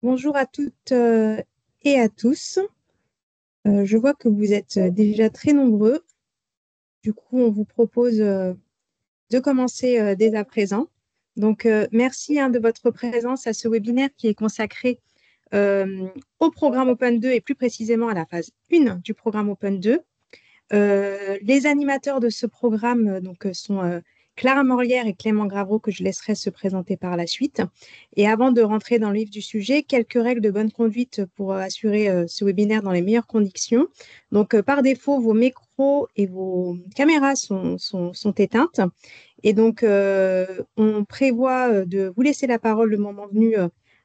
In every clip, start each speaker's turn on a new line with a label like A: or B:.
A: Bonjour à toutes et à tous. Je vois que vous êtes déjà très nombreux. Du coup, on vous propose de commencer dès à présent. Donc, merci de votre présence à ce webinaire qui est consacré euh, au programme Open 2 et plus précisément à la phase 1 du programme Open 2. Les animateurs de ce programme sont Clara Morlière et Clément Gravreau, que je laisserai se présenter par la suite. Et avant de rentrer dans le vif du sujet, quelques règles de bonne conduite pour assurer ce webinaire dans les meilleures conditions. Donc, par défaut, vos micros et vos caméras sont éteintes. Et donc, on prévoit de vous laisser la parole le moment venu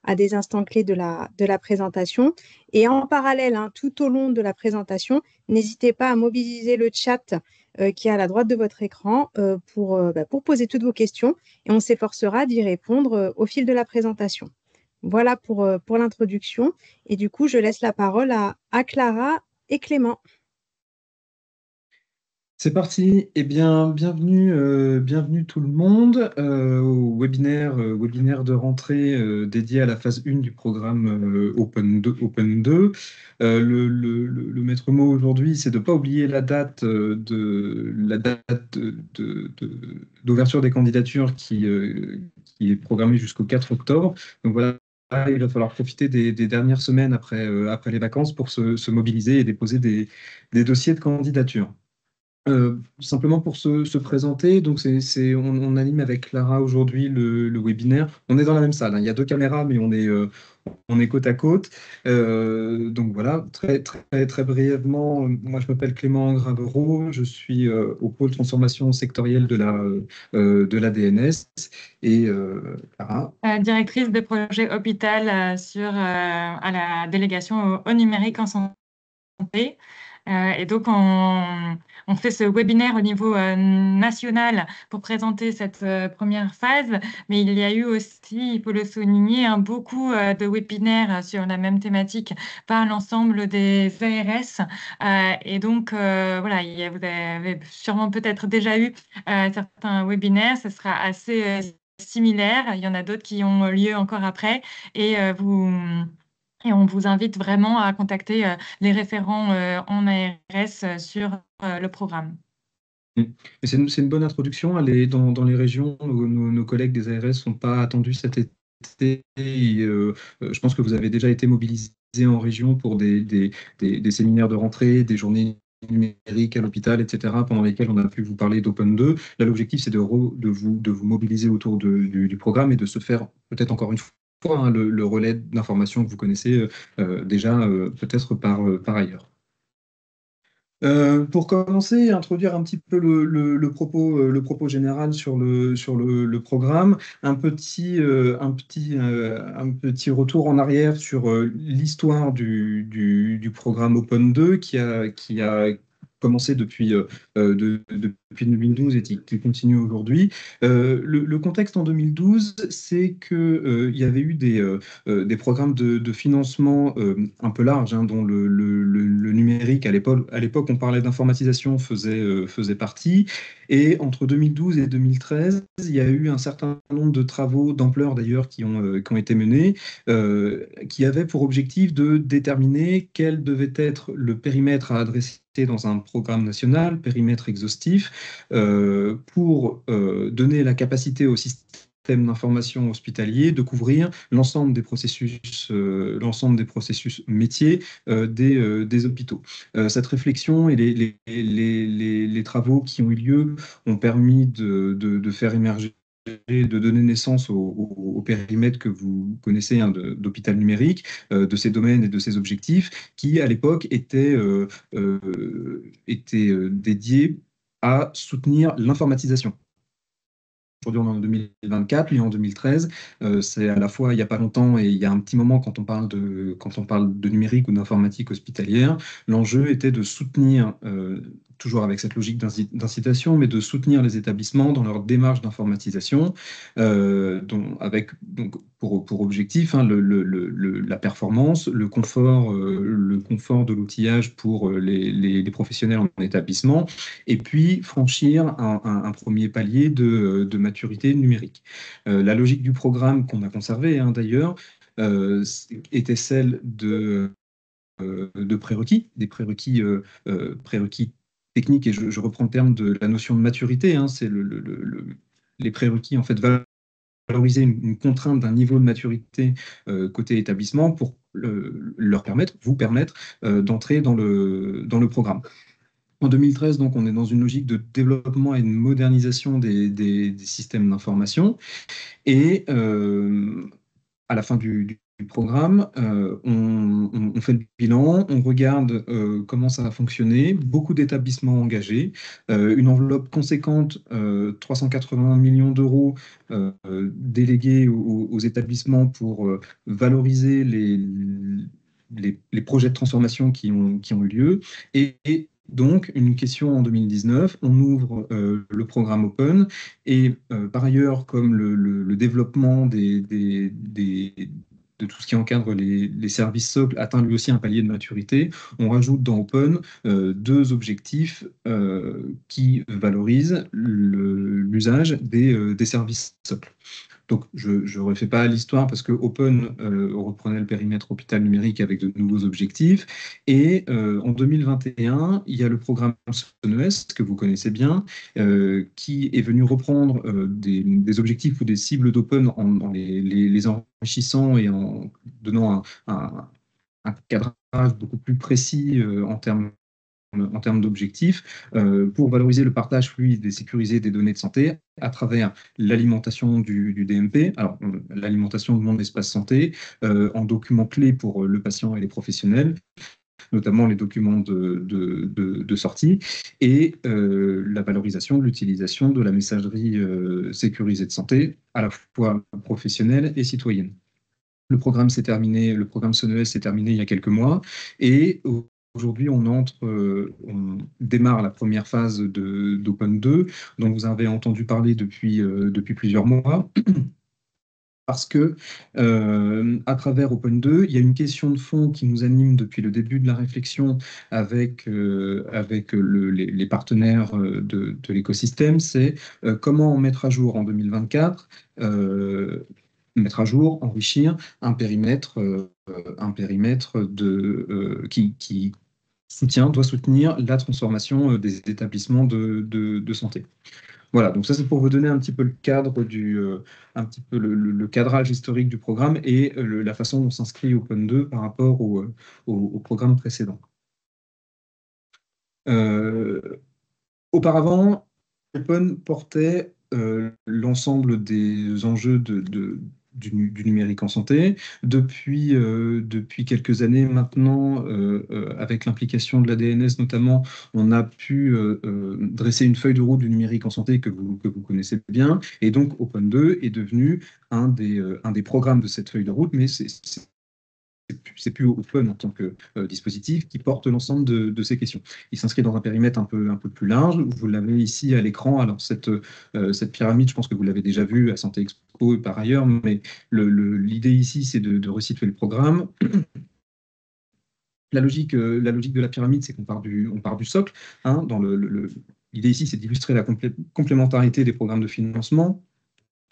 A: à des instants clés de la présentation. Et en parallèle, tout au long de la présentation, n'hésitez pas à mobiliser le chat qui est à la droite de votre écran pour poser toutes vos questions et on s'efforcera d'y répondre au fil de la présentation. Voilà pour l'introduction. Et du coup, je laisse la parole à Clara et Clément.
B: C'est parti. Eh bien, bienvenue tout le monde au webinaire de rentrée dédié à la phase 1 du programme Open 2. Le maître mot aujourd'hui, c'est de ne pas oublier d'ouverture des candidatures qui est programmée jusqu'au 4 octobre. Donc voilà. Il va falloir profiter des dernières semaines après les vacances pour se mobiliser et déposer des dossiers de candidature. Simplement pour se présenter, donc on anime avec Clara aujourd'hui le webinaire. On est dans la même salle, hein. Il y a deux caméras, mais on est côte à côte. Donc voilà, très, très, très brièvement, moi je m'appelle Clément Gravreau, je suis au pôle transformation sectorielle de la DNS. Et Clara.
C: Directrice de projet hôpital à la délégation au numérique en santé. Et donc, on fait ce webinaire au niveau national pour présenter cette première phase, mais il y a eu aussi, il faut le souligner, beaucoup de webinaires sur la même thématique par l'ensemble des ARS. Et donc, voilà, vous avez sûrement peut-être déjà eu certains webinaires, ce sera assez similaire. Il y en a d'autres qui ont lieu encore après. Et et on vous invite vraiment à contacter les référents en ARS sur le programme.
B: Mm. Et c'est une bonne introduction. Elle est dans les régions, nos collègues des ARS ne sont pas attendus cet été. Je pense que vous avez déjà été mobilisés en région pour des séminaires de rentrée, des journées numériques à l'hôpital, etc., pendant lesquelles on a pu vous parler d'Open 2. Là, l'objectif, c'est de vous mobiliser autour du programme et de se faire peut-être encore une fois, hein, le relais d'informations que vous connaissez déjà peut-être par ailleurs. Pour commencer, introduire un petit peu le propos général sur le programme, un petit retour en arrière sur l'histoire du programme Open 2 qui a commencé depuis 2012 et qui continue aujourd'hui. Le contexte en 2012, c'est qu'il y avait eu des programmes de financement un peu larges, hein, dont le numérique, à l'époque, on parlait d'informatisation, faisait partie. Et entre 2012 et 2013, il y a eu un certain nombre de travaux d'ampleur d'ailleurs qui ont été menés, qui avaient pour objectif de déterminer quel devait être le périmètre à adresser dans un programme national, périmètre exhaustif, pour donner la capacité au système d'information hospitalier de couvrir l'ensemble des processus métiers des hôpitaux. Cette réflexion et les travaux qui ont eu lieu ont permis de faire émerger et de donner naissance au périmètre que vous connaissez, hein, d'hôpital numérique, de ces domaines et de ces objectifs, qui à l'époque étaient dédiés à soutenir l'informatisation. Aujourd'hui, on est en 2024, mais en 2013, c'est à la fois il n'y a pas longtemps et il y a un petit moment quand on parle de numérique ou d'informatique hospitalière, l'enjeu était de soutenir, toujours avec cette logique d'incitation, mais de soutenir les établissements dans leur démarche d'informatisation, avec donc, pour objectif, hein, la performance, le confort de l'outillage pour les professionnels en établissement, et puis franchir un premier palier de maturité numérique. La logique du programme qu'on a conservé, hein, d'ailleurs, était celle de prérequis, des prérequis, prérequis techniques, et je reprends le terme de la notion de maturité, hein, c'est les prérequis, en fait, valoriser une contrainte d'un niveau de maturité côté établissement pour vous permettre d'entrer dans le programme. En 2013, donc, on est dans une logique de développement et de modernisation des systèmes d'information. Et à la fin du programme, on fait le bilan, on regarde comment ça a fonctionné, beaucoup d'établissements engagés, une enveloppe conséquente, 380 millions d'euros délégués aux établissements pour valoriser les projets de transformation qui ont eu lieu. Et donc, une question en 2019, on ouvre le programme Open et par ailleurs, comme le développement de tout ce qui encadre les services socles atteint lui aussi un palier de maturité, on rajoute dans Open deux objectifs qui valorisent l'usage des services socles. Donc, je ne refais pas l'histoire parce que Open reprenait le périmètre hôpital numérique avec de nouveaux objectifs. Et en 2021, il y a le programme SONES, que vous connaissez bien, qui est venu reprendre des objectifs ou des cibles d'Open en les enrichissant et en donnant un cadrage beaucoup plus précis en termes d'objectifs, pour valoriser le partage fluide et sécurisé des données de santé à travers l'alimentation du DMP. Alors, l'alimentation de mon espace santé en documents clés pour le patient et les professionnels, notamment les documents de sortie, et la valorisation de l'utilisation de la messagerie sécurisée de santé, à la fois professionnelle et citoyenne. Le programme SONES s'est terminé il y a quelques mois, et aujourd'hui, on démarre la première phase d'Open 2, dont vous avez entendu parler depuis plusieurs mois. Parce que, à travers Open 2, il y a une question de fond qui nous anime depuis le début de la réflexion avec les partenaires de l'écosystème, c'est comment mettre à jour en 2024, mettre à jour, enrichir un périmètre qui doit soutenir la transformation des établissements de santé. Voilà, donc ça c'est pour vous donner un petit peu le cadre un petit peu le cadrage historique du programme et la façon dont s'inscrit Open 2 par rapport au programme précédent. Auparavant, Open portait l'ensemble des enjeux du numérique en santé. Depuis quelques années maintenant, avec l'implication de la DNS notamment, on a pu dresser une feuille de route du numérique en santé que vous connaissez bien. Et donc, Open 2 est devenu un des programmes de cette feuille de route, mais c'est plus Open en tant que dispositif qui porte l'ensemble de ces questions. Il s'inscrit dans un périmètre un peu plus large. Vous l'avez ici à l'écran. Alors, cette pyramide, je pense que vous l'avez déjà vue à Santé Expo et par ailleurs, mais l'idée ici, c'est de resituer le programme. La logique de la pyramide, c'est qu'on part du socle. Hein, l'idée ici, c'est d'illustrer la complémentarité des programmes de financement.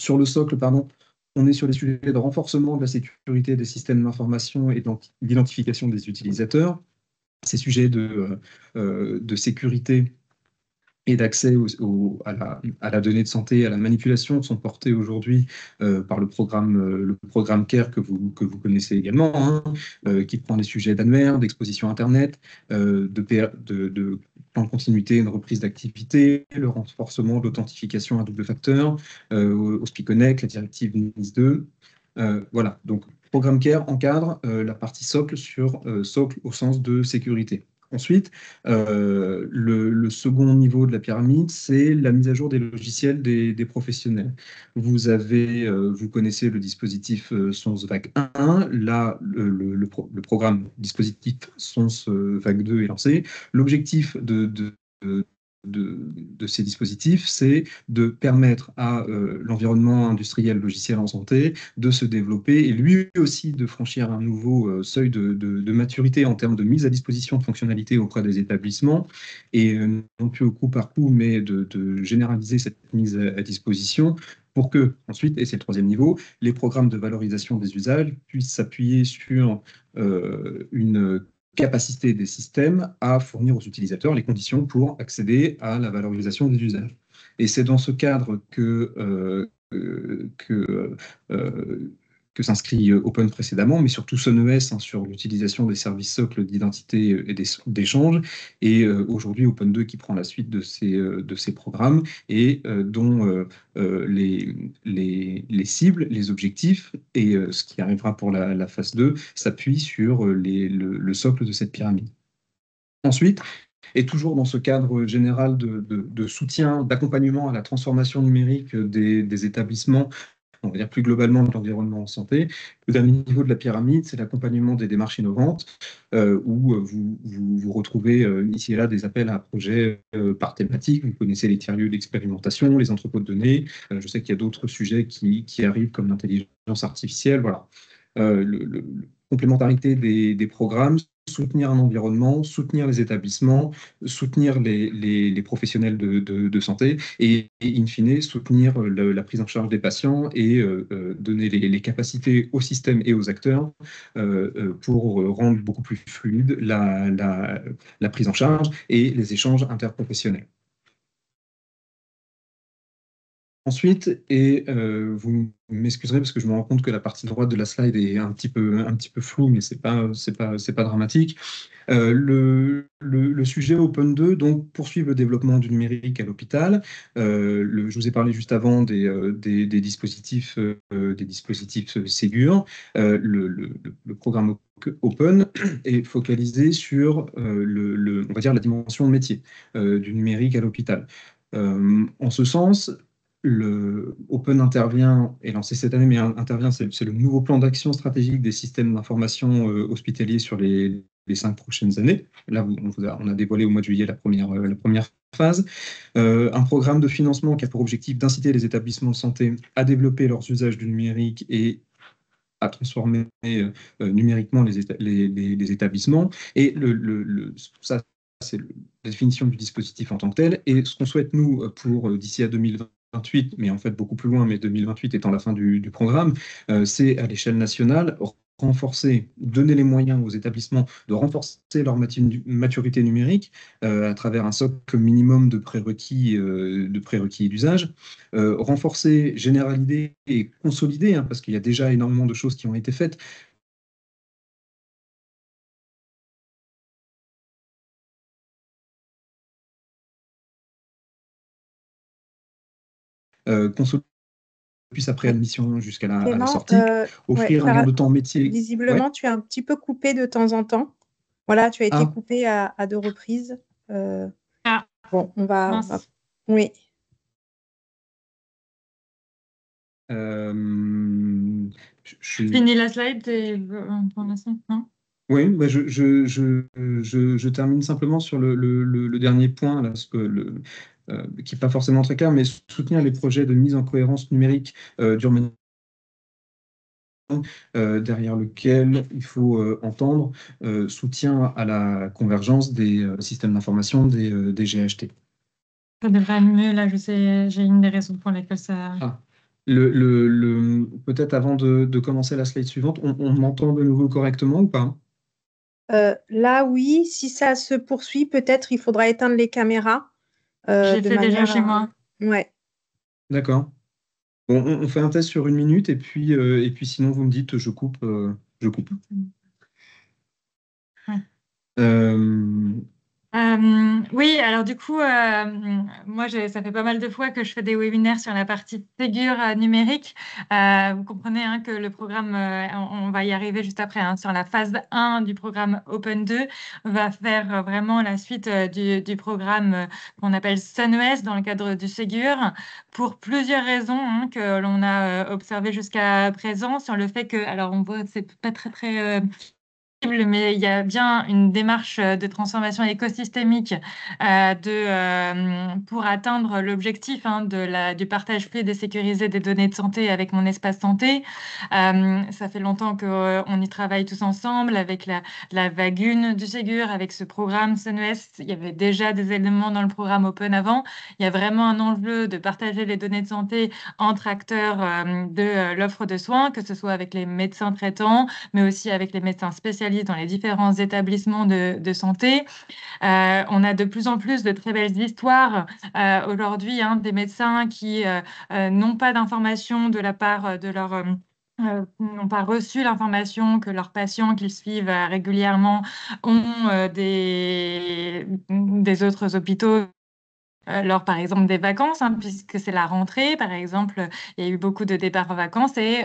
B: Sur le socle, pardon, on est sur les sujets de renforcement de la sécurité des systèmes d'information et d'identification des utilisateurs. Ces sujets de sécurité et d'accès à la donnée de santé, à la manipulation, sont portés aujourd'hui par le programme CARE que vous connaissez également, hein, qui prend les sujets d'annuaire, d'exposition Internet, de plan de continuité et de reprise d'activité, le renforcement de l'authentification à double facteur, OSPI-Connect, la directive NIS 2. Voilà, donc programme CARE encadre la partie socle sur socle au sens de sécurité. Ensuite, le second niveau de la pyramide, c'est la mise à jour des logiciels des professionnels. Vous connaissez le dispositif SONS VAG 1. Là, le programme dispositif SONS VAG 2 est lancé. L'objectif de ces dispositifs, c'est de permettre à l'environnement industriel logiciel en santé de se développer et lui aussi de franchir un nouveau seuil de maturité en termes de mise à disposition de fonctionnalités auprès des établissements et non plus au coup par coup, mais de généraliser cette mise à disposition pour que, ensuite, et c'est le troisième niveau, les programmes de valorisation des usages puissent s'appuyer sur une capacité des systèmes à fournir aux utilisateurs les conditions pour accéder à la valorisation des usages. Et c'est dans ce cadre euh, que s'inscrit Open précédemment, mais surtout SunOS sur l'utilisation des services socles d'identité et d'échange, et aujourd'hui Open 2 qui prend la suite de ces programmes et dont les cibles, les objectifs et ce qui arrivera pour la phase 2 s'appuient sur le socle de cette pyramide. Ensuite, et toujours dans ce cadre général de soutien, d'accompagnement à la transformation numérique des établissements, on va dire plus globalement de l'environnement en santé, le dernier niveau de la pyramide, c'est l'accompagnement des démarches innovantes, où vous retrouvez ici et là des appels à projets par thématique. Vous connaissez les tiers-lieux d'expérimentation, les entrepôts de données. Je sais qu'il y a d'autres sujets qui arrivent comme l'intelligence artificielle. Voilà. La complémentarité des programmes, soutenir un environnement, soutenir les établissements, soutenir les professionnels de santé et, in fine, soutenir la prise en charge des patients et donner les capacités au système et aux acteurs pour rendre beaucoup plus fluide la prise en charge et les échanges interprofessionnels. Ensuite, et vous m'excuserez parce que je me rends compte que la partie droite de la slide est un petit peu floue, mais c'est pas dramatique. Le sujet Open 2, donc, poursuivre le développement du numérique à l'hôpital. Je vous ai parlé juste avant des dispositifs Ségur. Le programme Open est focalisé sur on va dire la dimension métier du numérique à l'hôpital. En ce sens, le Open intervient, est lancé cette année, mais intervient, c'est le nouveau plan d'action stratégique des systèmes d'information hospitaliers sur les 5 prochaines années. Là, on a dévoilé au mois de juillet la première phase. Un programme de financement qui a pour objectif d'inciter les établissements de santé à développer leurs usages du numérique et à transformer numériquement les établissements. Et ça, c'est la définition du dispositif en tant que tel. Et ce qu'on souhaite, nous, pour d'ici à 2028, mais en fait beaucoup plus loin, mais 2028 étant la fin du programme, c'est à l'échelle nationale renforcer, donner les moyens aux établissements de renforcer leur maturité numérique à travers un socle minimum de prérequis et d'usage, renforcer, généraliser et consolider, parce qu'il y a déjà énormément de choses qui ont été faites, consolider depuis sa préadmission jusqu'à la sortie, offrir un gain de temps métier.
A: Visiblement, tu es un petit peu coupé de temps en temps. Voilà, tu as été coupé à 2 reprises. Bon, on va... Oui.
C: Finis la slide et non?
B: Oui, bah je termine simplement sur le dernier point, là, qui n'est pas forcément très clair, mais soutenir les projets de mise en cohérence numérique d'urbanisme, derrière lequel il faut entendre soutien à la convergence des systèmes d'information des GHT.
C: Ça devrait aller mieux, là, je sais, j'ai une des raisons pour lesquelles ça...
B: Peut-être avant de commencer la slide suivante, on m'entend de nouveau correctement ou pas?
A: Là, oui. Si ça se poursuit, peut-être il faudra éteindre les caméras.
C: J'ai fait déjà chez moi.
A: Ouais.
B: D'accord. Bon, on fait un test sur 1 minute et puis sinon vous me dites je coupe.
C: Oui, alors du coup, moi, ça fait pas mal de fois que je fais des webinaires sur la partie Ségur numérique. Vous comprenez que le programme, on va y arriver juste après, sur la phase 1 du programme Open 2, va faire vraiment la suite du programme qu'on appelle SunOS dans le cadre du Ségur, pour plusieurs raisons que l'on a observées jusqu'à présent sur le fait que, alors on voit, c'est pas très mais il y a bien une démarche de transformation écosystémique pour atteindre l'objectif du partage fluide et sécurisé des données de santé avec mon espace santé. Ça fait longtemps qu'on y travaille tous ensemble avec la vague 1 du Ségur, avec ce programme SENES. Il y avait déjà des éléments dans le programme Open avant. Il y a vraiment un enjeu de partager les données de santé entre acteurs de l'offre de soins, que ce soit avec les médecins traitants, mais aussi avec les médecins spécialistes dans les différents établissements de santé. On a de plus en plus de très belles histoires aujourd'hui des médecins qui n'ont pas d'informations de la part de leur... n'ont pas reçu l'information que leurs patients qu'ils suivent régulièrement ont des autres hôpitaux lors, par exemple, des vacances, puisque c'est la rentrée, par exemple, il y a eu beaucoup de départs en vacances et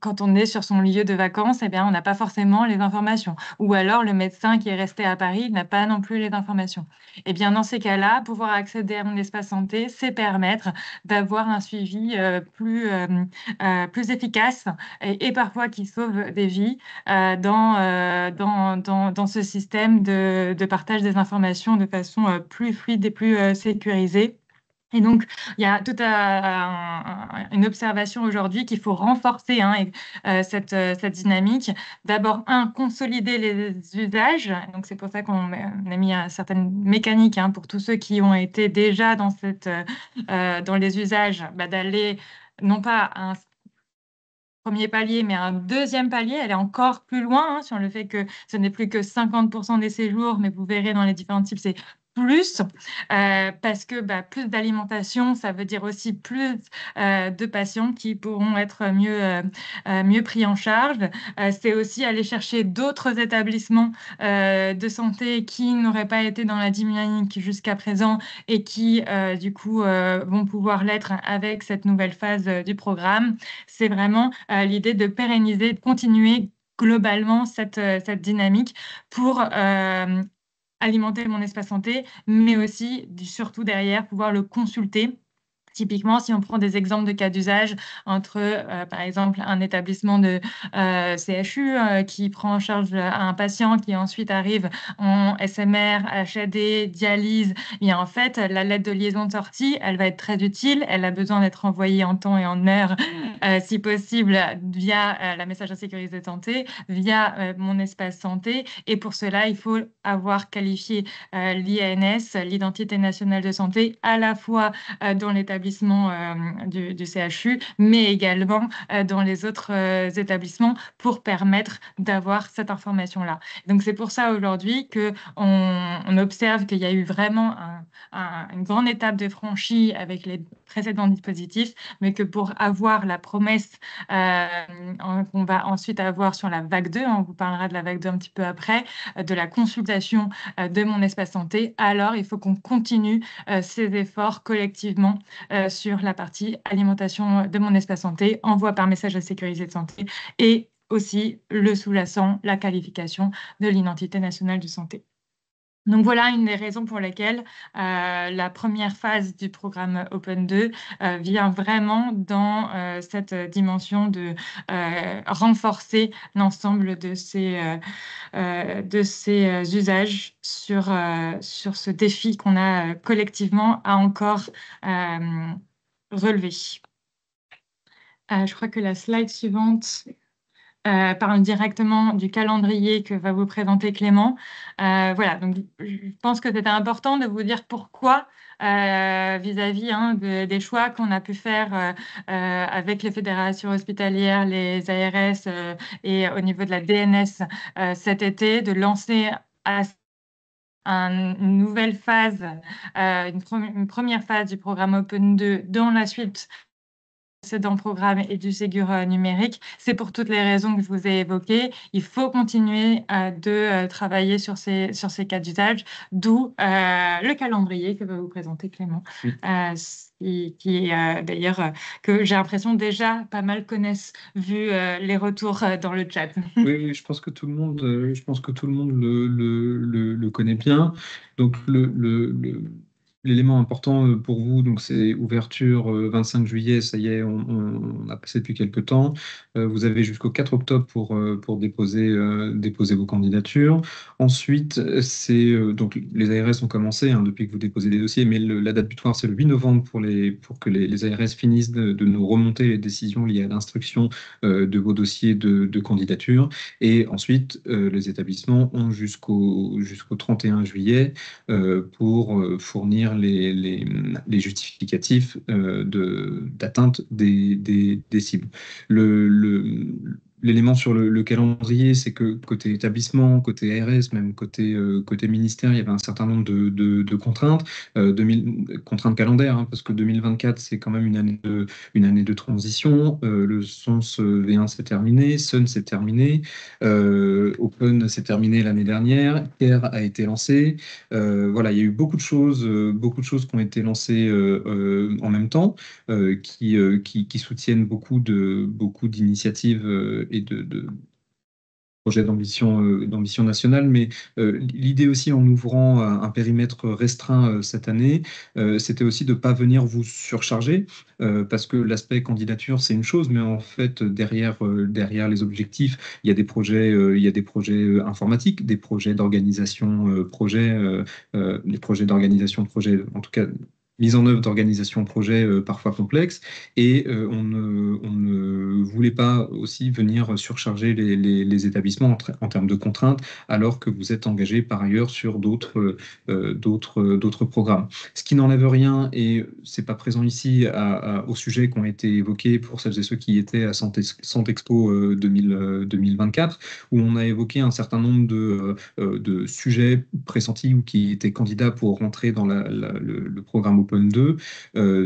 C: quand on est sur son lieu de vacances, eh bien, on n'a pas forcément les informations. Ou alors, le médecin qui est resté à Paris n'a pas non plus les informations. Eh bien, dans ces cas-là, pouvoir accéder à mon espace santé, c'est permettre d'avoir un suivi plus efficace et parfois qui sauve des vies dans ce système de partage des informations de façon plus fluide et plus sécurisée. Et donc, il y a toute une observation aujourd'hui qu'il faut renforcer cette dynamique. D'abord, consolider les usages. Donc, c'est pour ça qu'on a mis certaines mécaniques pour tous ceux qui ont été déjà dans les usages, d'aller non pas à un premier palier, mais un deuxième palier, elle est encore plus loin sur le fait que ce n'est plus que 50% des séjours, mais vous verrez dans les différents types, c'est plus, parce que plus d'alimentation, ça veut dire aussi plus de patients qui pourront être mieux pris en charge. C'est aussi aller chercher d'autres établissements de santé qui n'auraient pas été dans la dynamique jusqu'à présent et qui, du coup, vont pouvoir l'être avec cette nouvelle phase du programme. C'est vraiment l'idée de pérenniser, de continuer globalement cette dynamique pour alimenter mon espace santé, mais aussi, surtout derrière, pouvoir le consulter. Typiquement, si on prend des exemples de cas d'usage entre, par exemple, un établissement de CHU qui prend en charge un patient qui ensuite arrive en SMR, HAD, dialyse, et bien en fait, la lettre de liaison de sortie, elle va être très utile. Elle a besoin d'être envoyée en temps et en heure, si possible, via la messagerie sécurisée de santé, via mon espace santé. Et pour cela, il faut avoir qualifié l'INS, l'identité nationale de santé, à la fois dans l'établissement du CHU, mais également dans les autres établissements pour permettre d'avoir cette information-là. Donc, c'est pour ça aujourd'hui qu'on observe qu'il y a eu vraiment une grande étape de franchie avec les précédents dispositifs, mais que pour avoir la promesse qu'on va ensuite avoir sur la vague 2, on vous parlera de la vague 2 un petit peu après, de la consultation de mon espace santé, alors il faut qu'on continue ces efforts collectivement sur la partie alimentation de mon espace santé, envoi par message sécurisé de santé et aussi le sous-jacent, la qualification de l'identité nationale de santé. Donc voilà une des raisons pour lesquelles la première phase du programme Open 2 vient vraiment dans cette dimension de renforcer l'ensemble de ces usages sur ce défi qu'on a collectivement à encore relever. Je crois que la slide suivante parle directement du calendrier que va vous présenter Clément. Voilà, donc je pense que c'était important de vous dire pourquoi vis-à-vis des choix qu'on a pu faire avec les fédérations hospitalières, les ARS et au niveau de la DNS cet été, de lancer une nouvelle phase, une première phase du programme Open 2 dans la suite dans le programme et du Ségur numérique. C'est pour toutes les raisons que je vous ai évoquées. Il faut continuer de travailler sur ces cas d'usage, d'où le calendrier que va vous présenter Clément, qui d'ailleurs que j'ai l'impression déjà pas mal connaissent vu les retours dans le chat.
B: Oui, je pense que tout le monde, le connaît bien. Donc l'élément important pour vous, donc c'est ouverture 25 juillet, ça y est, on a passé depuis quelques temps. Vous avez jusqu'au 4 octobre pour déposer vos candidatures. Ensuite, donc les ARS ont commencé hein, depuis que vous déposez des dossiers, mais la date butoir, c'est le 8 novembre pour que les ARS finissent de nous remonter les décisions liées à l'instruction de vos dossiers de candidature. Et ensuite, les établissements ont jusqu'au 31 juillet pour fournir les justificatifs d'atteinte des cibles. L'élément sur le calendrier, c'est que côté établissement, côté ARS, même côté ministère, il y avait un certain nombre de contraintes, contraintes calendaires, hein, parce que 2024, c'est quand même une année de transition. Le SONS V1 s'est terminé, Sun s'est terminé, Open s'est terminé l'année dernière, CARE a été lancé. Voilà, il y a eu beaucoup de choses qui ont été lancées en même temps, qui soutiennent beaucoup d'initiatives et de projets d'ambition nationale, mais l'idée aussi en ouvrant un périmètre restreint cette année, c'était aussi de ne pas venir vous surcharger, parce que l'aspect candidature, c'est une chose, mais en fait, derrière les objectifs, il y a des projets informatiques, des projets d'organisation, des projets d'organisation de projets, en tout cas, mise en œuvre d'organisation de projets parfois complexes, et on ne voulait pas aussi venir surcharger les établissements en termes de contraintes, alors que vous êtes engagé par ailleurs sur d'autres programmes. Ce qui n'enlève rien, et c'est pas présent ici, aux sujets qui ont été évoqués pour celles et ceux qui étaient à Santexpo 2024, où on a évoqué un certain nombre de sujets pressentis ou qui étaient candidats pour rentrer dans le programme Open 2.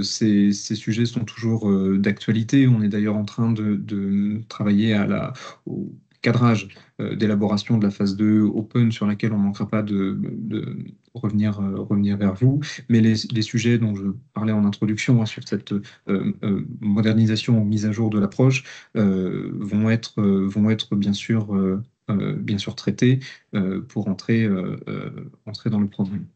B: Ces sujets sont toujours d'actualité. On est d'ailleurs en train de travailler au cadrage d'élaboration de la phase 2 Open, sur laquelle on ne manquera pas de revenir vers vous. Mais les sujets dont je parlais en introduction, hein, sur cette modernisation ou mise à jour de l'approche, vont être bien sûr traités pour entrer dans le programme.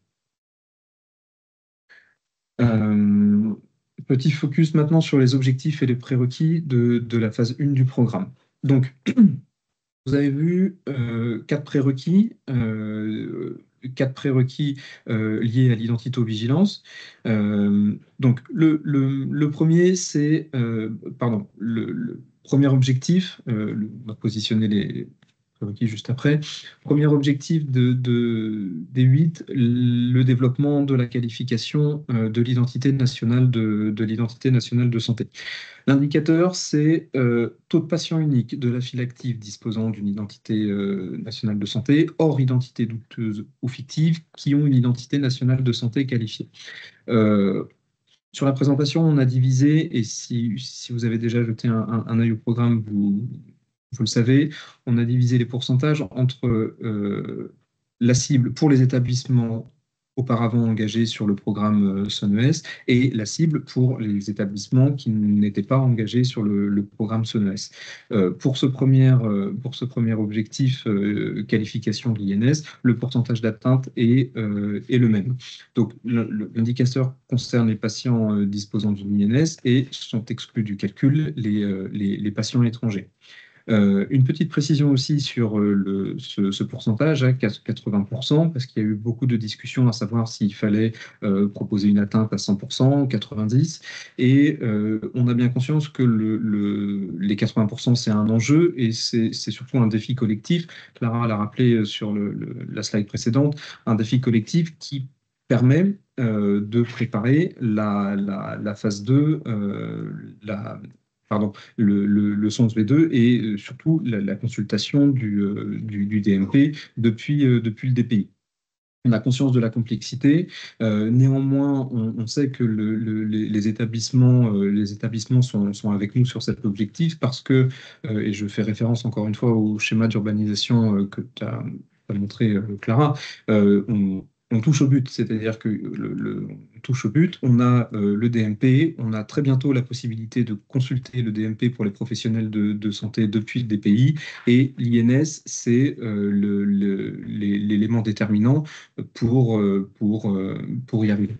B: Petit focus maintenant sur les objectifs et les prérequis de la phase 1 du programme. Donc, vous avez vu quatre prérequis liés à l'identito-vigilance. Donc, le premier, c'est, le premier objectif, on va positionner les prérequis juste après. Premier objectif des 8, le développement de la qualification de l'identité nationale de santé. L'indicateur, c'est taux de patient unique de la file active disposant d'une identité nationale de santé, hors identité douteuse ou fictive, qui ont une identité nationale de santé qualifiée. Sur la présentation, on a divisé, et si vous avez déjà jeté un œil au programme, vous le savez, on a divisé les pourcentages entre la cible pour les établissements auparavant engagés sur le programme SONES et la cible pour les établissements qui n'étaient pas engagés sur le programme SONES. Pour ce premier objectif, qualification de l'INS, le pourcentage d'atteinte est le même. Donc, l'indicateur concerne les patients disposant d'une INS et sont exclus du calcul les patients étrangers. Une petite précision aussi sur ce pourcentage à 80%, parce qu'il y a eu beaucoup de discussions à savoir s'il fallait proposer une atteinte à 100%, 90%, et on a bien conscience que les 80%, c'est un enjeu, et c'est surtout un défi collectif. Clara l'a rappelé sur la slide précédente, un défi collectif qui permet de préparer la phase 2, le SONS V2 et surtout la consultation du DMP depuis le DPI. On a conscience de la complexité. Néanmoins, on sait que les établissements sont avec nous sur cet objectif parce que, et je fais référence encore une fois au schéma d'urbanisation que tu as montré, Clara, on touche au but, c'est-à-dire que on touche au but, on a le DMP, on a très bientôt la possibilité de consulter le DMP pour les professionnels de santé depuis le DPI, et l'INS, c'est l'élément déterminant pour y arriver.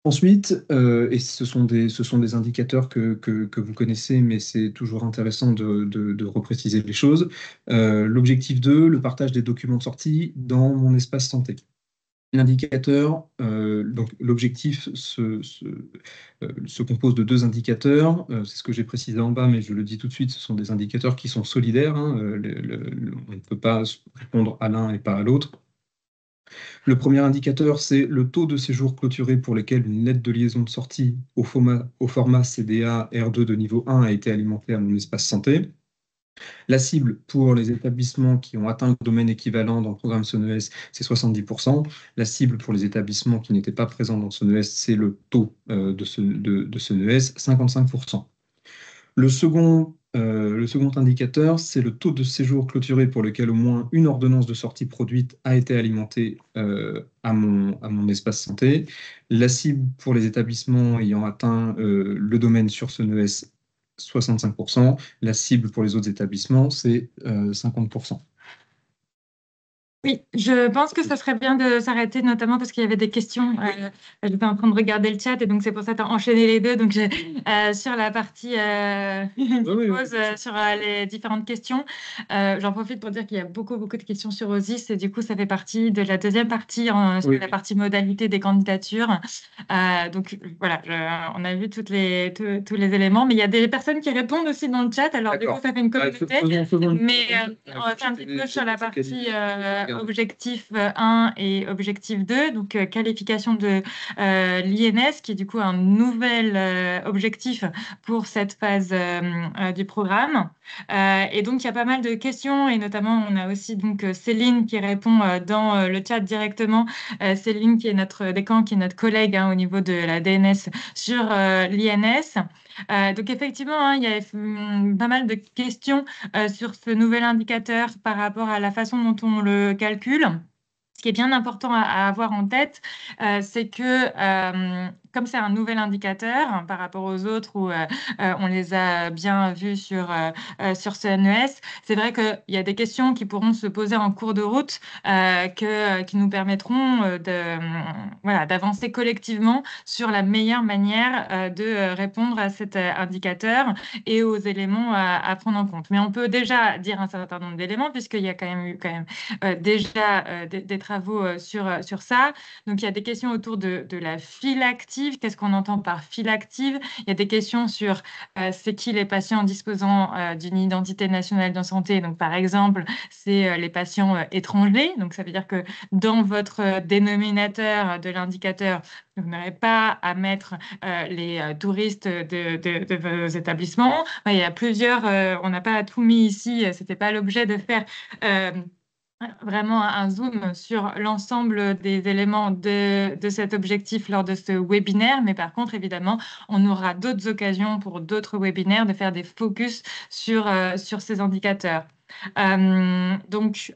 B: Ensuite, et ce sont des indicateurs que vous connaissez, mais c'est toujours intéressant de repréciser les choses. L'objectif 2, le partage des documents de sortie dans mon espace santé. L'indicateur, donc l'objectif se compose de 2 indicateurs. C'est ce que j'ai précisé en bas, mais je le dis tout de suite, ce sont des indicateurs qui sont solidaires, hein. On ne peut pas répondre à l'un et pas à l'autre. Le premier indicateur, c'est le taux de séjour clôturé pour lesquels une lettre de liaison de sortie au format CDA R2 de niveau 1 a été alimentée à mon espace santé. La cible pour les établissements qui ont atteint le domaine équivalent dans le programme SONES, c'est 70%. La cible pour les établissements qui n'étaient pas présents dans SONES, c'est le taux de SONES, 55%. Le second indicateur, c'est le taux de séjour clôturé pour lequel au moins une ordonnance de sortie produite a été alimentée à mon espace santé. La cible pour les établissements ayant atteint le domaine sur SONES, 65%. La cible pour les autres établissements, c'est 50%.
C: Oui, je pense que ça serait bien de s'arrêter, notamment parce qu'il y avait des questions. J'étais en train de regarder le chat et donc c'est pour ça que tu as enchaîné les deux. Donc, sur la partie pause sur les différentes questions, j'en profite pour dire qu'il y a beaucoup de questions sur OSIS et du coup, ça fait partie de la deuxième partie, sur la partie modalité des candidatures. Donc, voilà, on a vu tous les éléments, mais il y a des personnes qui répondent aussi dans le chat. Alors, du coup, ça fait une communauté. Mais on va faire un petit peu sur la partie objectif 1 et objectif 2, donc qualification de l'INS, qui est du coup un nouvel objectif pour cette phase du programme. Et donc, il y a pas mal de questions, et notamment, on a aussi donc Céline qui répond dans le chat directement. Céline, qui est notre décan, qui est notre collègue au niveau de la DNS sur l'INS. Donc effectivement, il y a pas mal de questions sur ce nouvel indicateur par rapport à la façon dont on le calcule. Ce qui est bien important à avoir en tête, c'est que comme c'est un nouvel indicateur par rapport aux autres où on les a bien vus sur CNES, c'est vrai qu'il y a des questions qui pourront se poser en cours de route qui nous permettront d'avancer collectivement sur la meilleure manière de répondre à cet indicateur et aux éléments à prendre en compte. Mais on peut déjà dire un certain nombre d'éléments puisqu'il y a quand même eu déjà des travaux sur ça. Donc, il y a des questions autour de la file active. Qu'est-ce qu'on entend par file active? Il y a des questions sur c'est qui les patients disposant d'une identité nationale de santé. Donc, par exemple, c'est les patients étrangers. Donc, ça veut dire que dans votre dénominateur de l'indicateur, vous n'aurez pas à mettre les touristes de vos établissements. Il y a plusieurs, on n'a pas tout mis ici, c'était pas l'objet de faire vraiment un zoom sur l'ensemble des éléments de cet objectif lors de ce webinaire. Mais par contre, évidemment, on aura d'autres occasions pour d'autres webinaires de faire des focus sur ces indicateurs. Donc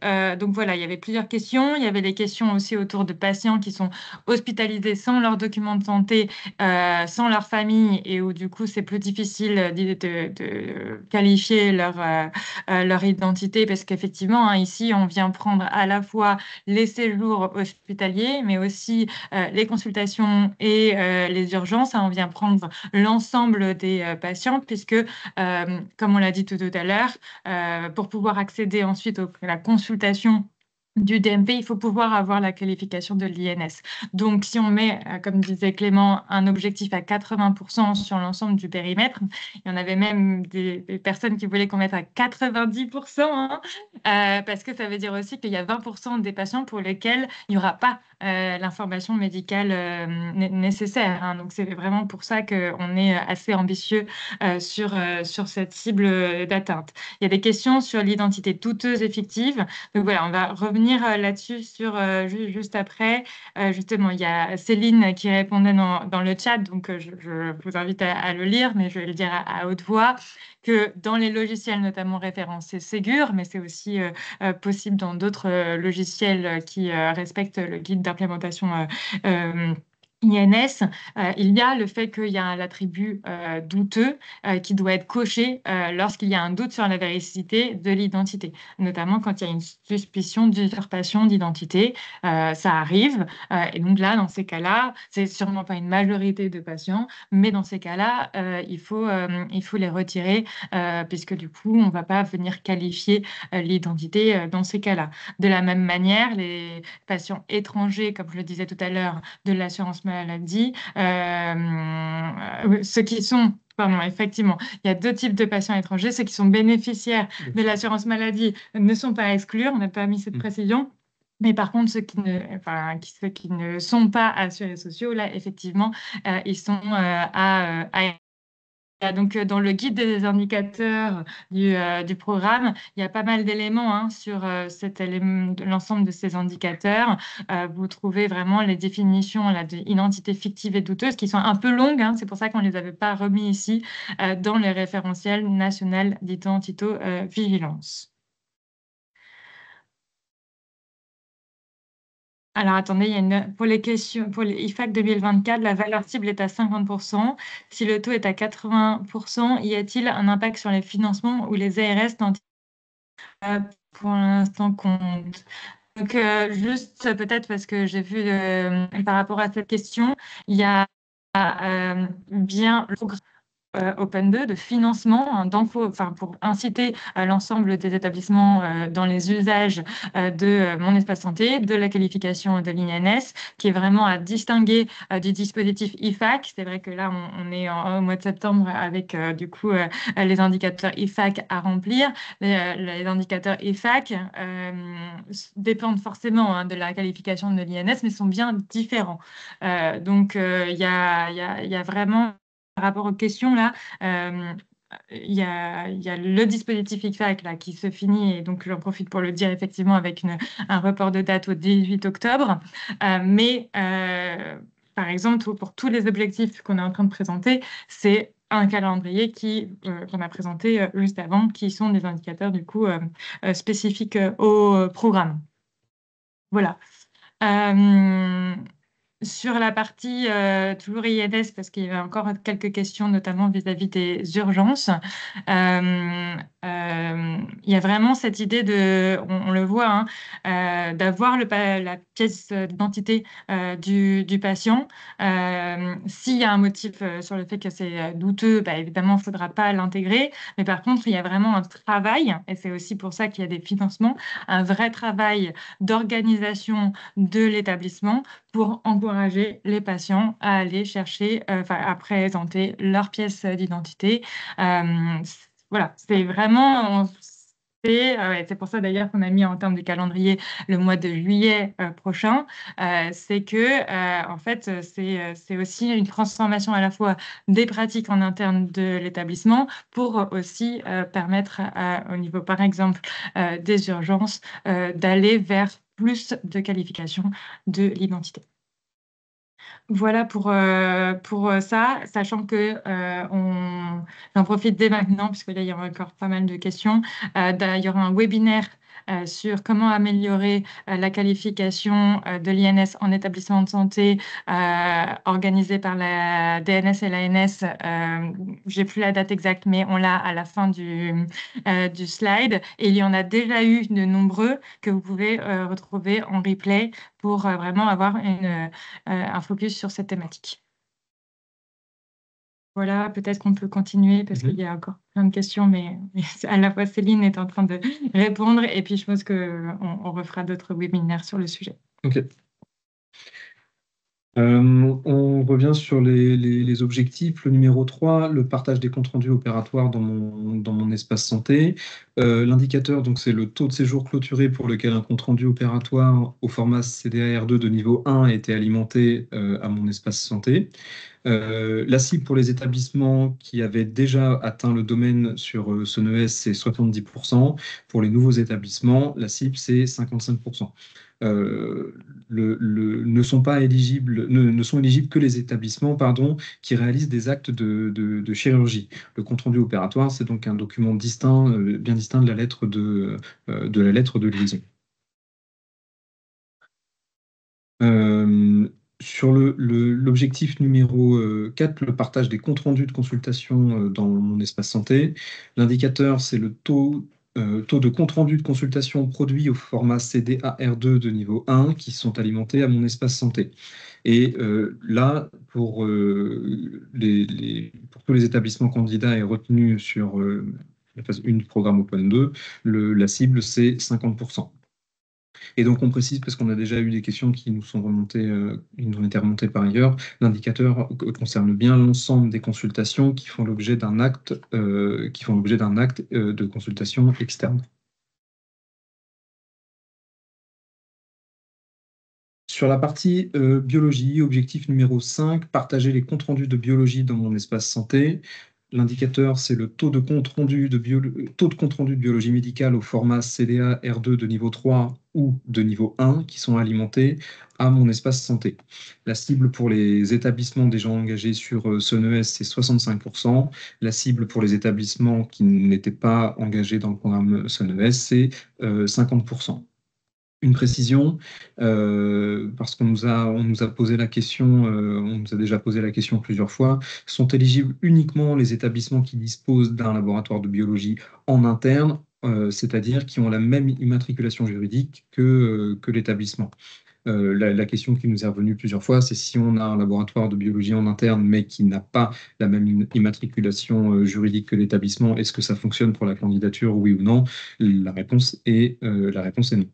C: voilà, il y avait plusieurs questions. Il y avait les questions aussi autour de patients qui sont hospitalisés sans leurs documents de santé, sans leur famille, et où du coup c'est plus difficile de qualifier leur identité, parce qu'effectivement, ici, on vient prendre à la fois les séjours hospitaliers, mais aussi les consultations et les urgences. On vient prendre l'ensemble des patients, puisque, comme on l'a dit tout à l'heure, pour pouvoir accéder ensuite à la consultation du DMP, il faut pouvoir avoir la qualification de l'INS. Donc, si on met, comme disait Clément, un objectif à 80% sur l'ensemble du périmètre, il y en avait même des personnes qui voulaient qu'on mette à 90%, parce que ça veut dire aussi qu'il y a 20% des patients pour lesquels il n'y aura pas l'information médicale nécessaire. Donc, c'est vraiment pour ça qu'on est assez ambitieux sur cette cible d'atteinte. Il y a des questions sur l'identité douteuse et fictive. Donc voilà, on va revenir là-dessus juste après. Justement, il y a Céline qui répondait dans le chat, donc je vous invite à le lire, mais je vais le dire à haute voix, que dans les logiciels notamment référencés Ségur, mais c'est aussi possible dans d'autres logiciels qui respectent le guide d'implémentation INS, il y a le fait qu'il y a l'attribut douteux qui doit être coché lorsqu'il y a un doute sur la véracité de l'identité, notamment quand il y a une suspicion d'usurpation d'identité. Ça arrive. Et donc là, dans ces cas-là, c'est sûrement pas une majorité de patients, mais dans ces cas-là, il faut les retirer puisque du coup, on ne va pas venir qualifier l'identité dans ces cas-là. De la même manière, les patients étrangers, comme je le disais tout à l'heure, de l'assurance maladie. Ceux qui sont, pardon, effectivement, il y a deux types de patients étrangers. Ceux qui sont bénéficiaires de l'assurance maladie ne sont pas à exclure. On n'a pas mis cette précision. Mais par contre, ceux qui ne sont pas assurés sociaux, là, effectivement, ils sont à donc, dans le guide des indicateurs du programme, il y a pas mal d'éléments sur l'ensemble de ces indicateurs. Vous trouvez vraiment les définitions là, d'identité fictive et douteuse qui sont un peu longues. C'est pour ça qu'on ne les avait pas remis ici dans les référentiels national d'identito-vigilance. Alors, attendez, pour les questions, pour les IFAC 2024, la valeur cible est à 50%. Si le taux est à 80%, y a-t-il un impact sur les financements ou les ARS n'en tiennent pas pour l'instant compte? Donc, juste peut-être parce que j'ai vu par rapport à cette question, il y a bien le programme Open 2 de financement pour inciter l'ensemble des établissements dans les usages de mon espace santé, de la qualification de l'INS, qui est vraiment à distinguer du dispositif IFAC. C'est vrai que là, on est au mois de septembre avec du coup les indicateurs IFAC à remplir. Les indicateurs IFAC dépendent forcément de la qualification de l'INS, mais sont bien différents. Donc, il y a vraiment par rapport aux questions, là, il y a le dispositif IFAC là, qui se finit, et donc j'en profite pour le dire effectivement avec un report de date au 18 octobre. Par exemple, pour tous les objectifs qu'on est en train de présenter, c'est un calendrier qu'on a présenté juste avant, qui sont des indicateurs du coup spécifiques au programme. Voilà. Sur la partie toujours INS, parce qu'il y avait encore quelques questions, notamment vis-à-vis des urgences, il y a vraiment cette idée on le voit, d'avoir la pièce d'identité du patient. S'il y a un motif sur le fait que c'est douteux, bah, évidemment, il ne faudra pas l'intégrer. Mais par contre, il y a vraiment un travail, et c'est aussi pour ça qu'il y a des financements, un vrai travail d'organisation de l'établissement pour encourager les patients à aller chercher, à présenter leur pièce d'identité. Voilà, c'est vraiment, c'est pour ça d'ailleurs qu'on a mis en termes de calendrier le mois de juillet prochain. C'est que, en fait, c'est aussi une transformation à la fois des pratiques en interne de l'établissement pour aussi permettre au niveau, par exemple, des urgences, d'aller vers plus de qualification de l'identité. Voilà pour ça, sachant que j'en profite dès maintenant, puisque là, il y aura encore pas mal de questions. Il y aura un webinaire sur comment améliorer la qualification de l'INS en établissement de santé organisé par la DNS et l'ANS. J'ai plus la date exacte, mais on l'a à la fin du slide. Et il y en a déjà eu de nombreux que vous pouvez retrouver en replay pour vraiment avoir un focus sur cette thématique. Voilà, peut-être qu'on peut continuer parce qu'il y a encore plein de questions, mais à la fois Céline est en train de répondre et puis je pense qu'on refera d'autres webinaires sur le sujet.
B: Ok. On revient sur les objectifs. Le numéro 3, le partage des comptes rendus opératoires dans mon espace santé. L'indicateur, donc, c'est le taux de séjour clôturé pour lequel un compte rendu opératoire au format CDAR2 de niveau 1 a été alimenté à mon espace santé. La cible pour les établissements qui avaient déjà atteint le domaine sur SONES, c'est 70%. Pour les nouveaux établissements, la cible, c'est 55%. Ne sont pas éligibles, ne sont éligibles que les établissements qui réalisent des actes de chirurgie. Le compte-rendu opératoire, c'est donc un document distinct, bien distinct de la lettre de liaison. Sur l'objectif numéro 4, le partage des comptes rendus de consultation dans mon espace santé, l'indicateur, c'est le taux de compte rendu de consultation produit au format CDAR2 de niveau 1 qui sont alimentés à mon espace santé. Et là, pour tous les établissements candidats et retenus sur la phase 1 du programme Open 2, la cible, c'est 50%. Et donc, on précise, parce qu'on a déjà eu des questions qui nous sont remontées, qui nous ont été remontées par ailleurs, l'indicateur concerne bien l'ensemble des consultations qui font l'objet d'un acte, de consultation externe. Sur la partie biologie, objectif numéro 5, partager les comptes rendus de biologie dans mon espace santé. L'indicateur, c'est le taux de compte rendu de biologie médicale au format CDA R2 de niveau 3 ou de niveau 1 qui sont alimentés à mon espace santé. La cible pour les établissements déjà engagés sur SONES, c'est 65%. La cible pour les établissements qui n'étaient pas engagés dans le programme SONES, c'est 50%. Une précision, parce qu'on nous a posé la question, on nous a déjà posé la question plusieurs fois, sont éligibles uniquement les établissements qui disposent d'un laboratoire de biologie en interne, c'est-à-dire qui ont la même immatriculation juridique que l'établissement. La question qui nous est revenue plusieurs fois, c'est si on a un laboratoire de biologie en interne, mais qui n'a pas la même immatriculation juridique que l'établissement, est-ce que ça fonctionne pour la candidature, oui ou non? La réponse est non.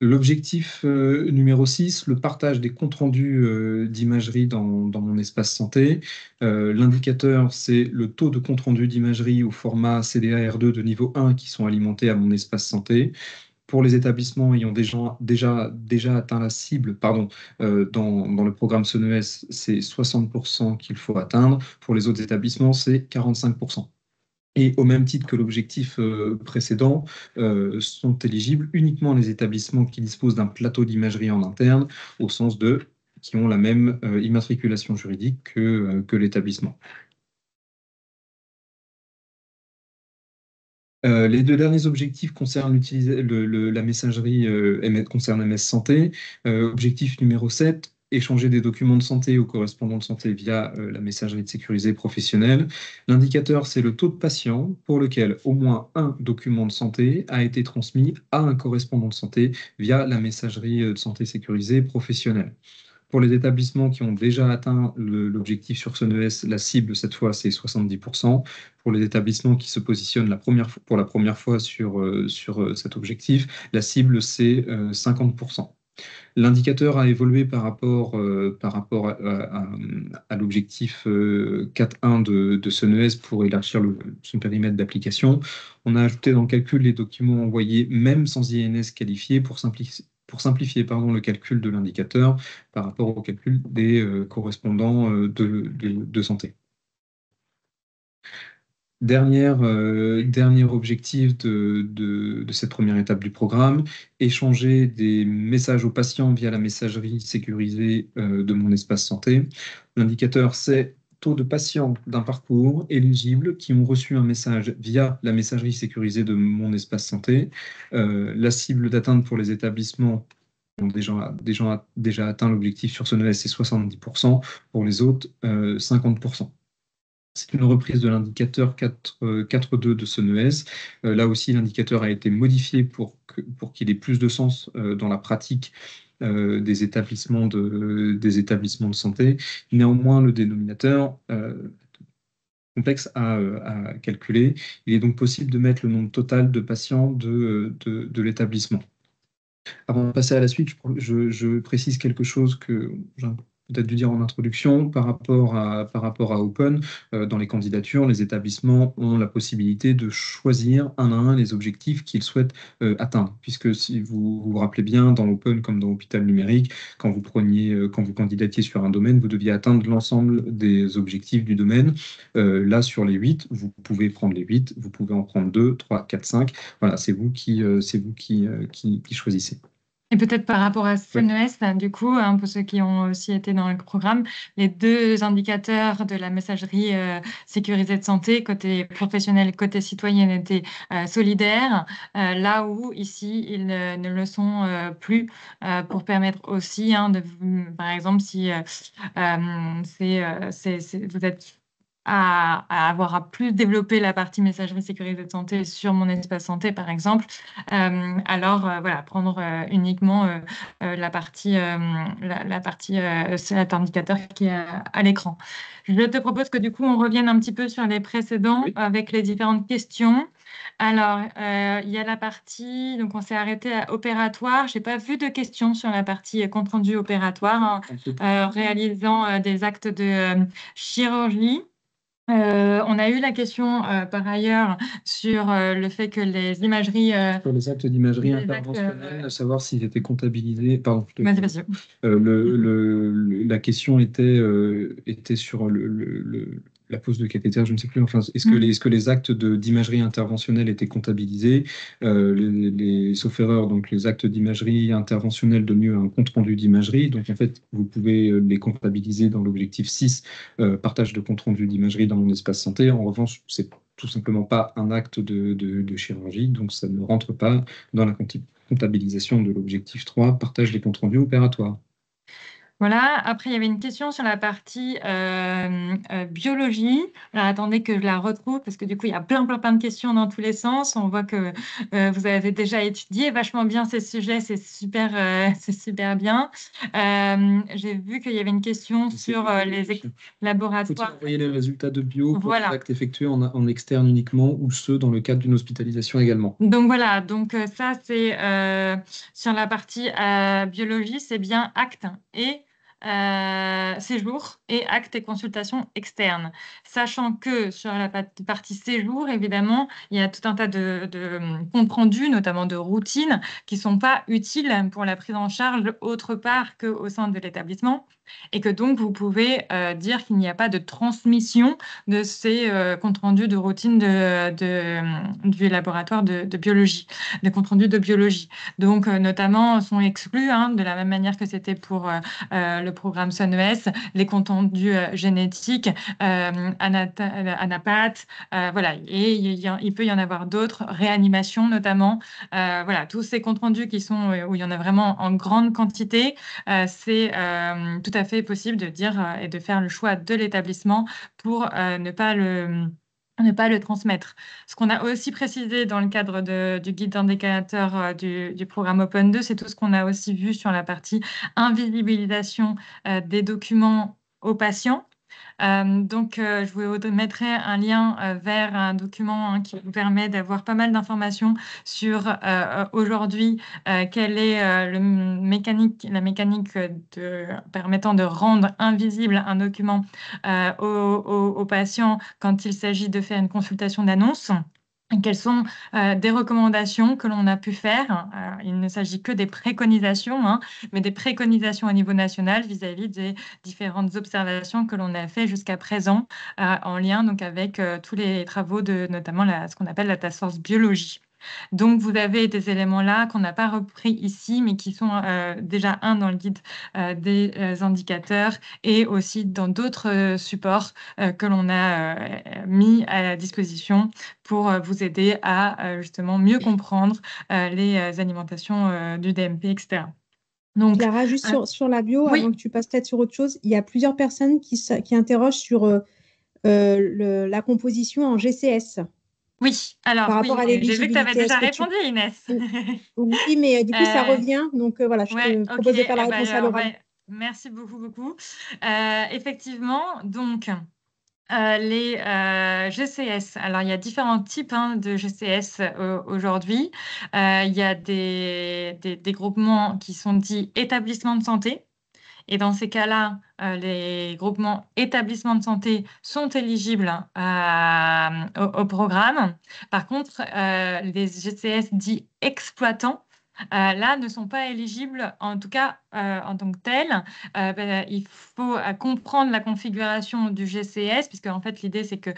B: L'objectif numéro 6, le partage des comptes rendus d'imagerie dans mon espace santé. L'indicateur, c'est le taux de compte rendu d'imagerie au format CDA-R2 de niveau 1 qui sont alimentés à mon espace santé. Pour les établissements ayant déjà atteint la cible, dans le programme SONES, c'est 60% qu'il faut atteindre. Pour les autres établissements, c'est 45%. Et au même titre que l'objectif précédent, sont éligibles uniquement les établissements qui disposent d'un plateau d'imagerie en interne, au sens de qui ont la même immatriculation juridique que l'établissement. Les deux derniers objectifs concernent la messagerie concerne MS Santé. Objectif numéro 7, échanger des documents de santé aux correspondants de santé via la messagerie de sécurisée professionnelle. L'indicateur, c'est le taux de patients pour lequel au moins un document de santé a été transmis à un correspondant de santé via la messagerie de santé sécurisée professionnelle. Pour les établissements qui ont déjà atteint l'objectif sur SONES, la cible, cette fois, c'est 70%. Pour les établissements qui se positionnent pour la première fois sur cet objectif, la cible, c'est 50%. L'indicateur a évolué par rapport à l'objectif 4.1 de SONES pour élargir son périmètre d'application. On a ajouté dans le calcul les documents envoyés même sans INS qualifié pour simplifier le calcul de l'indicateur par rapport au calcul des correspondants de santé. Dernier objectif de cette première étape du programme, échanger des messages aux patients via la messagerie sécurisée de mon espace santé. L'indicateur, c'est taux de patients d'un parcours éligibles qui ont reçu un message via la messagerie sécurisée de mon espace santé. La cible d'atteinte pour les établissements qui ont déjà atteint l'objectif sur SONES, c'est 70%. Pour les autres, 50%. C'est une reprise de l'indicateur 4.2 de SONES. Là aussi, l'indicateur a été modifié pour qu'il ait plus de sens dans la pratique des établissements de santé. Néanmoins, le dénominateur complexe à calculer. Il est donc possible de mettre le nombre total de patients de l'établissement. Avant de passer à la suite, je précise quelque chose que j'ai peut-être dû dire en introduction par rapport à Open. Dans les candidatures, les établissements ont la possibilité de choisir un à un les objectifs qu'ils souhaitent atteindre. Puisque si vous vous rappelez bien, dans Open comme dans Hôpital Numérique, quand vous candidatiez sur un domaine, vous deviez atteindre l'ensemble des objectifs du domaine. Là, sur les 8, vous pouvez prendre les 8, vous pouvez en prendre 2, 3, 4, 5. Voilà, c'est vous qui choisissez.
C: Et peut-être par rapport à CNES, là, du coup, pour ceux qui ont aussi été dans le programme, les deux indicateurs de la messagerie sécurisée de santé, côté professionnel, côté citoyen, étaient solidaires, là où ici, ils ne le sont plus, pour permettre aussi, par exemple, si vous êtes à avoir à plus développer la partie messagerie sécurisée de santé sur mon espace santé, par exemple, alors voilà, prendre uniquement la partie cet indicateur qui est à l'écran. Je te propose que du coup, on revienne un petit peu sur les précédents avec les différentes questions. Alors, il y a la partie, donc on s'est arrêté à opératoire. Je n'ai pas vu de questions sur la partie compte rendu opératoire, réalisant des actes de chirurgie. On a eu la question par ailleurs sur le fait que les imageries.
B: Sur les actes d'imagerie
C: les actes,
B: interventionnelle, savoir s'ils étaient comptabilisés. Pardon,
C: Vas-y.
B: la question était sur la pose de cathéter, je ne sais plus. Enfin, est-ce que les actes d'imagerie interventionnelle étaient comptabilisés? Sauf erreur, donc les actes d'imagerie interventionnelle donnent lieu à un compte-rendu d'imagerie. Donc en fait, vous pouvez les comptabiliser dans l'objectif 6, partage de compte-rendu d'imagerie dans mon espace santé. En revanche, c'est tout simplement pas un acte de chirurgie, donc ça ne rentre pas dans la comptabilisation de l'objectif 3, partage des comptes rendus opératoires.
C: Voilà, après il y avait une question sur la partie biologie. Alors, attendez que je la retrouve parce que du coup il y a plein de questions dans tous les sens. On voit que vous avez déjà étudié vachement bien ces sujets, c'est super bien. J'ai vu qu'il y avait une question sur les laboratoires.
B: Faut-il envoyer les résultats de bio pour
C: Voilà.
B: les actes effectués en externe uniquement ou ceux dans le cadre d'une hospitalisation également?
C: Donc voilà, donc ça c'est sur la partie biologie, c'est bien acte et séjour et actes et consultations externes. Sachant que sur la partie séjour, évidemment, il y a tout un tas de comptes rendus, notamment de routines, qui ne sont pas utiles pour la prise en charge autre part qu'au sein de l'établissement. Et que donc, vous pouvez dire qu'il n'y a pas de transmission de ces comptes rendus de routine du laboratoire de biologie, des comptes rendus de biologie. Donc, notamment, sont exclus, de la même manière que c'était pour le programme SUNES, les comptes rendus génétiques, anapath, voilà. Et il peut y en avoir d'autres, réanimation notamment. Voilà, tous ces comptes rendus qui sont où il y en a vraiment en grande quantité, c'est tout à fait possible de dire et de faire le choix de l'établissement pour ne pas le transmettre. Ce qu'on a aussi précisé dans le cadre du guide d'indicateur du programme Open 2, c'est tout ce qu'on a aussi vu sur la partie invisibilisation des documents aux patients. Donc, je vous mettrai un lien vers un document qui vous permet d'avoir pas mal d'informations sur aujourd'hui quelle est la mécanique permettant de rendre invisible un document aux patients quand il s'agit de faire une consultation d'annonce. Quelles sont des recommandations que l'on a pu faire? Il ne s'agit que des préconisations, mais des préconisations au niveau national vis-à-vis des différentes observations que l'on a fait jusqu'à présent en lien donc, avec tous les travaux de notamment ce qu'on appelle la task force biologie. Donc, vous avez des éléments là qu'on n'a pas repris ici, mais qui sont déjà dans le guide des indicateurs et aussi dans d'autres supports que l'on a mis à la disposition pour vous aider à justement mieux comprendre les alimentations du DMP, etc. Donc,
A: Clara, juste sur la bio,
C: oui.
A: avant que tu passes peut-être sur autre chose, il y a plusieurs personnes qui interrogent sur la composition en GCS.
C: Oui, alors
A: Par rapport à
C: j'ai vu que tu avais
A: l'éligibilité.
C: déjà répondu, Inès.
A: Oui, mais du coup, ça revient. Donc voilà, je te propose de faire la réponse à l'oral.
C: Merci beaucoup. Effectivement, donc les GCS. Alors, il y a différents types de GCS aujourd'hui. Il y a des groupements qui sont dits établissements de santé. Et dans ces cas-là, les groupements établissements de santé sont éligibles au programme. Par contre, les GCS dits exploitants là, ne sont pas éligibles, en tout cas en tant que tels. Il faut comprendre la configuration du GCS, puisque en fait, l'idée, c'est que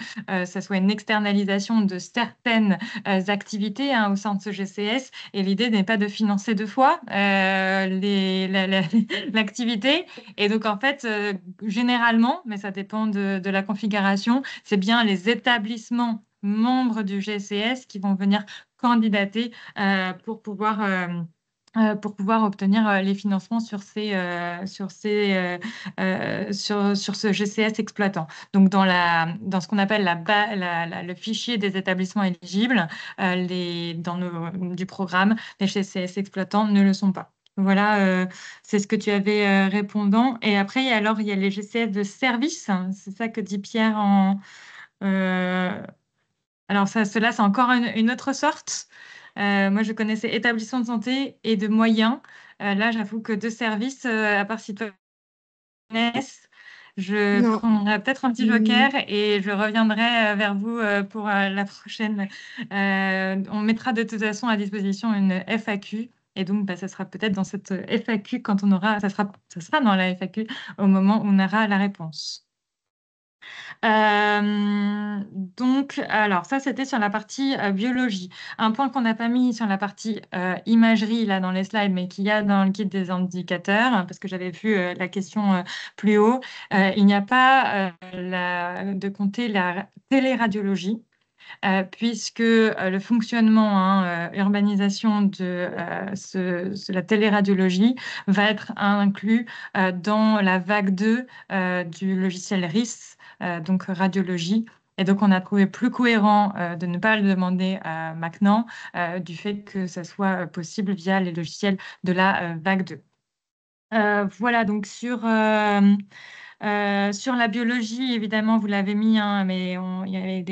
C: ça soit une externalisation de certaines activités au sein de ce GCS. Et l'idée n'est pas de financer deux fois l'activité. Et donc, en fait, généralement, mais ça dépend de la configuration, c'est bien les établissements membres du GCS qui vont venir candidater pour pouvoir obtenir les financements sur ce GCS exploitant. Donc, dans ce qu'on appelle le fichier des établissements éligibles, du programme, les GCS exploitants ne le sont pas. Voilà, c'est ce que tu avais répondant. Et après, il y a les GCS de service. C'est ça que dit Pierre euh, alors, cela, c'est encore une autre sorte. Moi, je connaissais établissement de santé et de moyens. Là, j'avoue que de services, à part si toi connaissez, je
A: Non.
C: prendrai peut-être un petit joker et je reviendrai vers vous pour la prochaine. On mettra de toute façon à disposition une FAQ. Et donc, ça sera peut-être dans cette FAQ quand on aura, ça sera dans la FAQ au moment où on aura la réponse. Donc, alors ça, c'était sur la partie biologie. Un point qu'on n'a pas mis sur la partie imagerie, là, dans les slides, mais qu'il y a dans le guide des indicateurs, parce que j'avais vu la question plus haut, il n'y a pas de compter la téléradiologie. Puisque le fonctionnement, urbanisation de la téléradiologie va être inclus dans la vague 2 du logiciel RIS, donc radiologie. Et donc, on a trouvé plus cohérent de ne pas le demander maintenant, du fait que ça soit possible via les logiciels de la vague 2. Voilà, donc sur la biologie, évidemment, vous l'avez mis, mais il y avait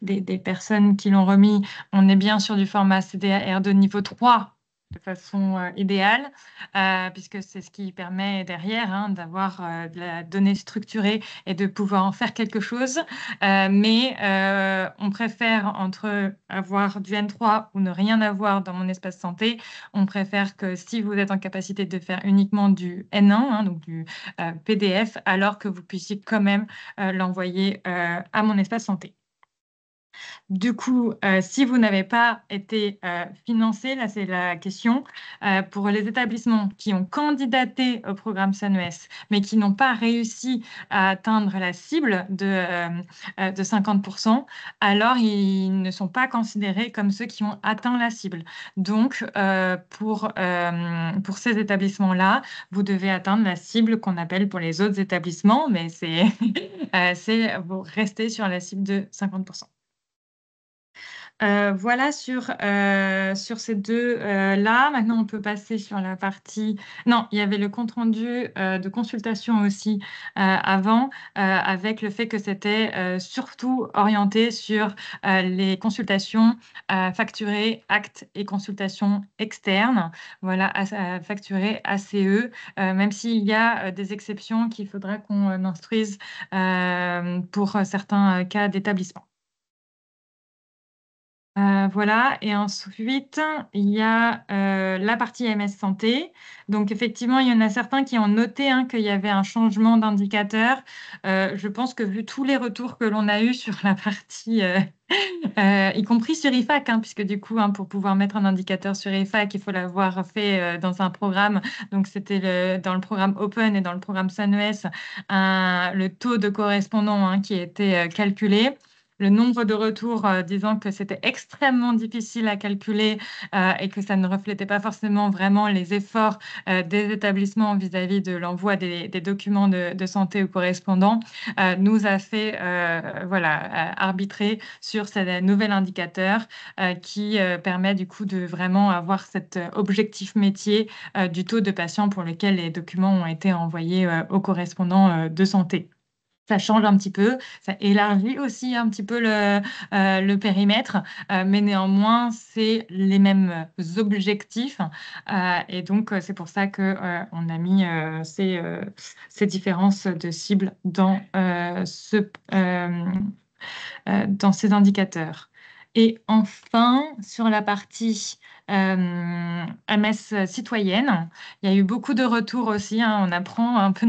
C: des personnes qui l'ont remis. On est bien sur du format CDR de niveau 3 de façon idéale, puisque c'est ce qui permet derrière d'avoir de la donnée structurée et de pouvoir en faire quelque chose. Mais on préfère entre avoir du N3 ou ne rien avoir dans mon espace santé, on préfère que si vous êtes en capacité de faire uniquement du N1, donc du PDF, alors que vous puissiez quand même l'envoyer à mon espace santé. Du coup, si vous n'avez pas été financé, là c'est la question, pour les établissements qui ont candidaté au programme SANES, mais qui n'ont pas réussi à atteindre la cible de 50%, alors ils ne sont pas considérés comme ceux qui ont atteint la cible. Donc, pour ces établissements-là, vous devez atteindre la cible qu'on appelle pour les autres établissements, mais vous restez sur la cible de 50%. Voilà sur ces deux-là. Maintenant, on peut passer sur la partie... Non, il y avait le compte-rendu de consultation aussi avant, avec le fait que c'était surtout orienté sur les consultations facturées, actes et consultations externes, voilà, facturées ACE, même s'il y a des exceptions qu'il faudra qu'on instruise pour certains cas d'établissement. Voilà, et ensuite, il y a la partie MS Santé. Donc, effectivement, il y en a certains qui ont noté qu'il y avait un changement d'indicateur. Je pense que vu tous les retours que l'on a eus sur la partie, y compris sur IFAC, puisque du coup, pour pouvoir mettre un indicateur sur IFAC, il faut l'avoir fait dans un programme. Donc, c'était dans le programme Open et dans le programme SANES, le taux de correspondant qui a été calculé. Le nombre de retours disant que c'était extrêmement difficile à calculer et que ça ne reflétait pas forcément vraiment les efforts des établissements vis-à-vis de l'envoi des documents de santé aux correspondants, nous a fait arbitrer sur ce nouvel indicateur qui permet du coup de vraiment avoir cet objectif métier du taux de patients pour lequel les documents ont été envoyés aux correspondants de santé. Ça change un petit peu, ça élargit aussi un petit peu le périmètre, mais néanmoins, c'est les mêmes objectifs. Et donc, c'est pour ça qu'on a mis ces différences de cible dans ces indicateurs. Et enfin, sur la partie MS citoyenne, il y a eu beaucoup de retours aussi, hein. On apprend un peu,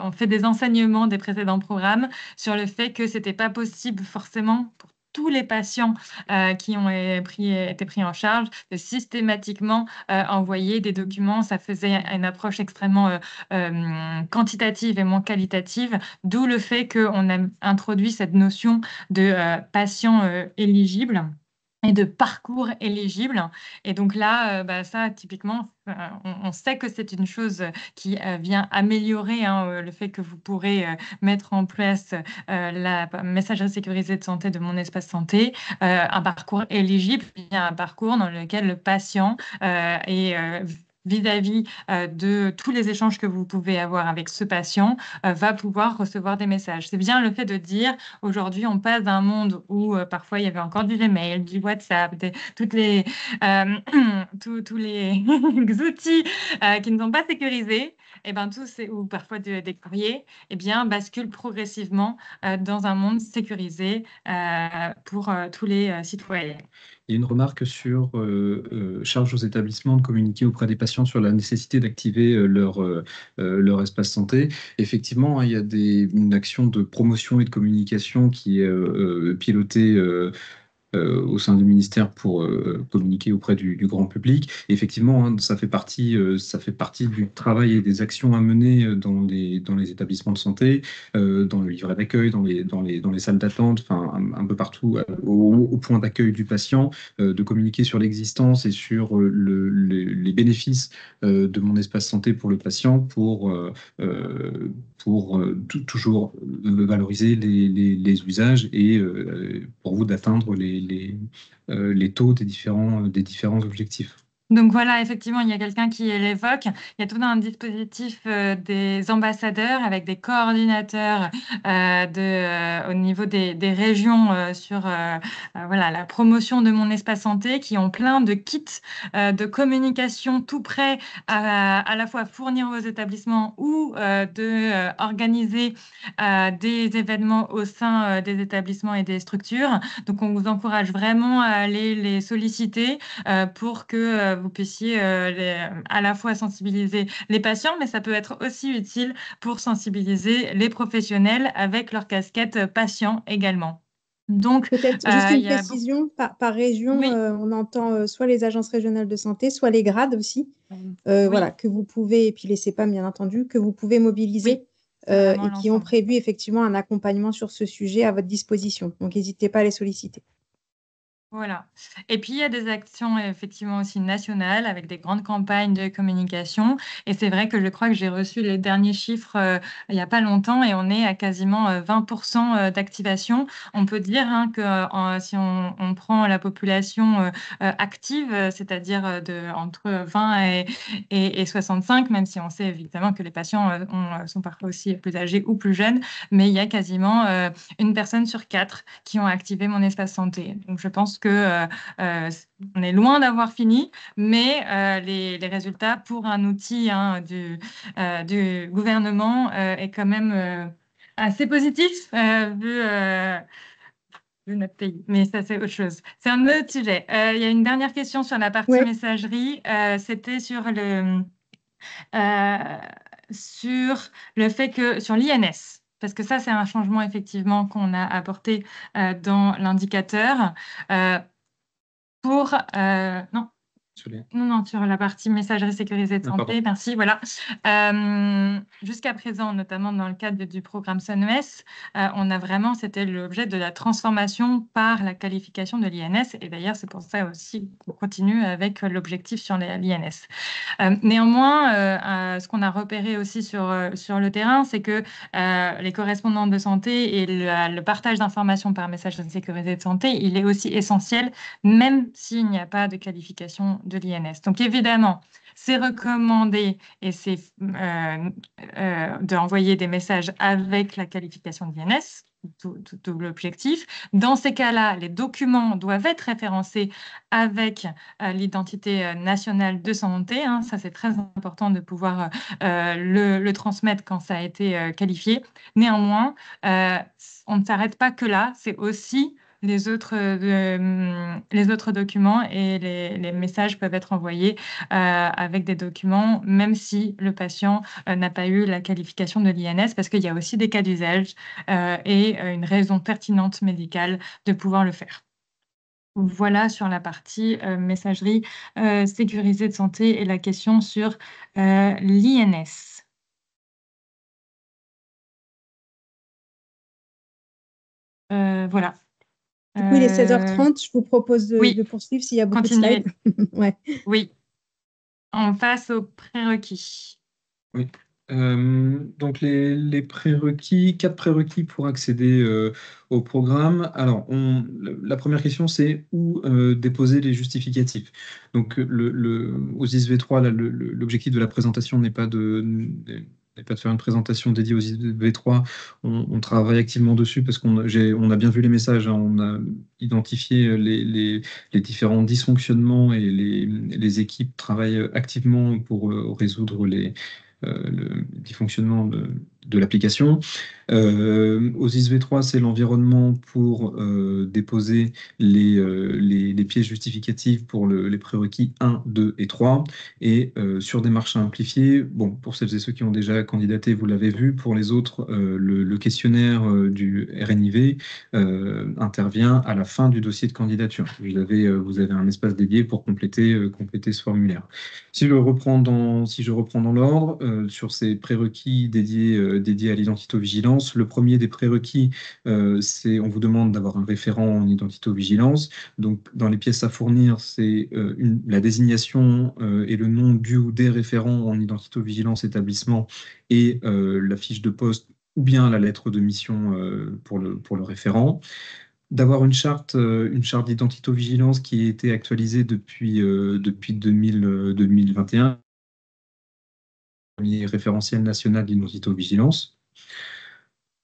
C: on fait des enseignements des précédents programmes sur le fait que c'était pas possible forcément pour tous les patients qui ont été pris en charge de systématiquement envoyer des documents. Ça faisait une approche extrêmement quantitative et moins qualitative, d'où le fait qu'on a introduit cette notion de patients éligibles et de parcours éligibles. Et donc là, ça, typiquement, on sait que c'est une chose qui vient améliorer, hein, le fait que vous pourrez mettre en place la messagerie sécurisée de santé de Mon Espace Santé, un parcours éligible, bien un parcours dans lequel le patient est vis-à-vis de tous les échanges que vous pouvez avoir avec ce patient, va pouvoir recevoir des messages. C'est bien le fait de dire, aujourd'hui, on passe d'un monde où parfois il y avait encore du Gmail, du WhatsApp, toutes les, tous les outils qui ne sont pas sécurisés, et ben, ou parfois des courriers, et bien, basculent progressivement dans un monde sécurisé pour tous les citoyens.
B: Il y a une remarque sur charge aux établissements de communiquer auprès des patients sur la nécessité d'activer leur espace santé. Effectivement, hein, il y a une action de promotion et de communication qui est pilotée au sein du ministère pour communiquer auprès du grand public. Et effectivement, hein, ça fait partie du travail et des actions à mener dans les établissements de santé, dans le livret d'accueil, dans les salles d'attente, enfin un peu partout, au point d'accueil du patient, de communiquer sur l'existence et sur les bénéfices de Mon Espace Santé pour le patient pour toujours valoriser les usages et pour vous d'atteindre les taux des différents objectifs.
C: Donc voilà, effectivement, il y a quelqu'un qui l'évoque. Il y a tout un dispositif des ambassadeurs avec des coordinateurs au niveau des régions sur voilà, la promotion de Mon Espace Santé qui ont plein de kits de communication tout prêts à la fois fournir aux établissements ou organiser des événements au sein des établissements et des structures. Donc on vous encourage vraiment à aller les solliciter pour que vous puissiez à la fois sensibiliser les patients, mais ça peut être aussi utile pour sensibiliser les professionnels avec leur casquette patient également. Donc,
A: peut-être juste
C: il
A: une
C: y a
A: précision, par région,
C: oui,
A: on entend soit les agences régionales de santé, soit les grades aussi,
C: oui,
A: voilà, que vous pouvez, et puis les CEPAM bien entendu, que vous pouvez
C: oui,
A: mobiliser
C: c'est vraiment
A: et qui ont
C: l'ensemble.
A: prévu effectivement un accompagnement sur ce sujet à votre disposition. Donc n'hésitez pas à les solliciter.
C: Voilà. Et puis, il y a des actions effectivement aussi nationales avec des grandes campagnes de communication. Et c'est vrai que je crois que j'ai reçu les derniers chiffres il n'y a pas longtemps et on est à quasiment 20% d'activation. On peut dire hein, que si on prend la population active, c'est-à-dire entre 20 et 65, même si on sait évidemment que les patients sont parfois aussi plus âgés ou plus jeunes, mais il y a quasiment une personne sur 4 qui ont activé Mon Espace Santé. Donc, je pense que on est loin d'avoir fini, mais les résultats pour un outil hein, du gouvernement est quand même assez positif vu notre pays. Mais ça, c'est autre chose. C'est un autre sujet. Il y a une dernière question sur la partie
A: Ouais.
C: messagerie. C'était euh, sur le fait que sur l'INS. Parce que ça, c'est un changement effectivement qu'on a apporté dans l'indicateur. Non, non, sur la partie messagerie sécurisée de santé, merci. Voilà. Jusqu'à présent, notamment dans le cadre du programme SONMES, on a vraiment, c'était l'objet de la transformation par la qualification de l'INS. Et d'ailleurs, c'est pour ça aussi qu'on continue avec l'objectif sur l'INS. Néanmoins, ce qu'on a repéré aussi sur le terrain, c'est que les correspondants de santé et le partage d'informations par message sécurisé de santé, il est aussi essentiel, même s'il n'y a pas de qualification de l'INS. Donc évidemment, c'est recommandé et c'est d'envoyer des messages avec la qualification de l'INS, tout l'objectif. Dans ces cas-là, les documents doivent être référencés avec l'identité nationale de santé. Hein. Ça, c'est très important de pouvoir le transmettre quand ça a été qualifié. Néanmoins, on ne s'arrête pas que là. C'est aussi les autres documents et les messages peuvent être envoyés avec des documents, même si le patient n'a pas eu la qualification de l'INS, parce qu'il y a aussi des cas d'usage et une raison pertinente médicale de pouvoir le faire. Voilà sur la partie messagerie sécurisée de santé et la question sur l'INS. Voilà.
A: Du coup, il est 16h30. Je vous propose
C: oui,
A: de poursuivre s'il y a beaucoup
C: continuez.
A: de slides. Ouais.
C: Oui. On passe aux prérequis.
B: Oui. Donc les prérequis, 4 prérequis pour accéder au programme. Alors, la première question, c'est où déposer les justificatifs. Donc, aux ISV3, là, l'objectif de la présentation n'est pas n'est pas de faire une présentation dédiée aux ISV3. On travaille activement dessus parce qu'on a bien vu les messages, hein. On a identifié les différents dysfonctionnements et les équipes travaillent activement pour résoudre le dysfonctionnement de l'application. OSIS V3, c'est l'environnement pour déposer les pièces justificatives pour les prérequis 1, 2 et 3. Et sur des marches simplifiées, bon, pour celles et ceux qui ont déjà candidaté, vous l'avez vu. Pour les autres, le questionnaire du RNIV intervient à la fin du dossier de candidature. Vous avez un espace dédié pour compléter ce formulaire. Si je reprends dans l'ordre, sur ces prérequis dédiés à l'identito-vigilance, le premier des prérequis, c'est on vous demande d'avoir un référent en identito-vigilance. Donc, dans les pièces à fournir, c'est la désignation et le nom du ou des référents en identito-vigilance établissement et la fiche de poste ou bien la lettre de mission pour le référent. D'avoir une charte d'identito-vigilance qui a été actualisée depuis 2021, premier référentiel national d'identito-vigilance.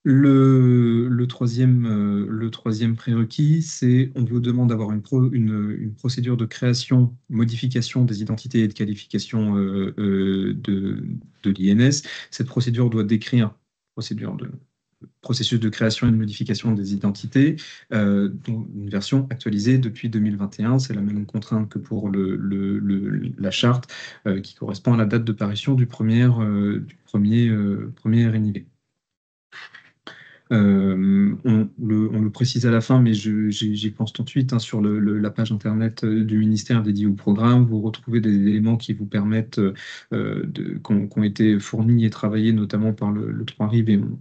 B: Le troisième prérequis, c'est on vous demande d'avoir une procédure de création, modification des identités et de qualification de l'INS. Cette procédure doit décrire processus de création et de modification des identités, dont une version actualisée depuis 2021. C'est la même contrainte que pour la charte qui correspond à la date de parution du premier RNIV. On le précise à la fin, mais j'y pense tout de suite, hein, sur la page internet du ministère dédiée au programme. Vous retrouvez des éléments qui vous permettent, qui ont été fournis et travaillés notamment par le 3RIB, et on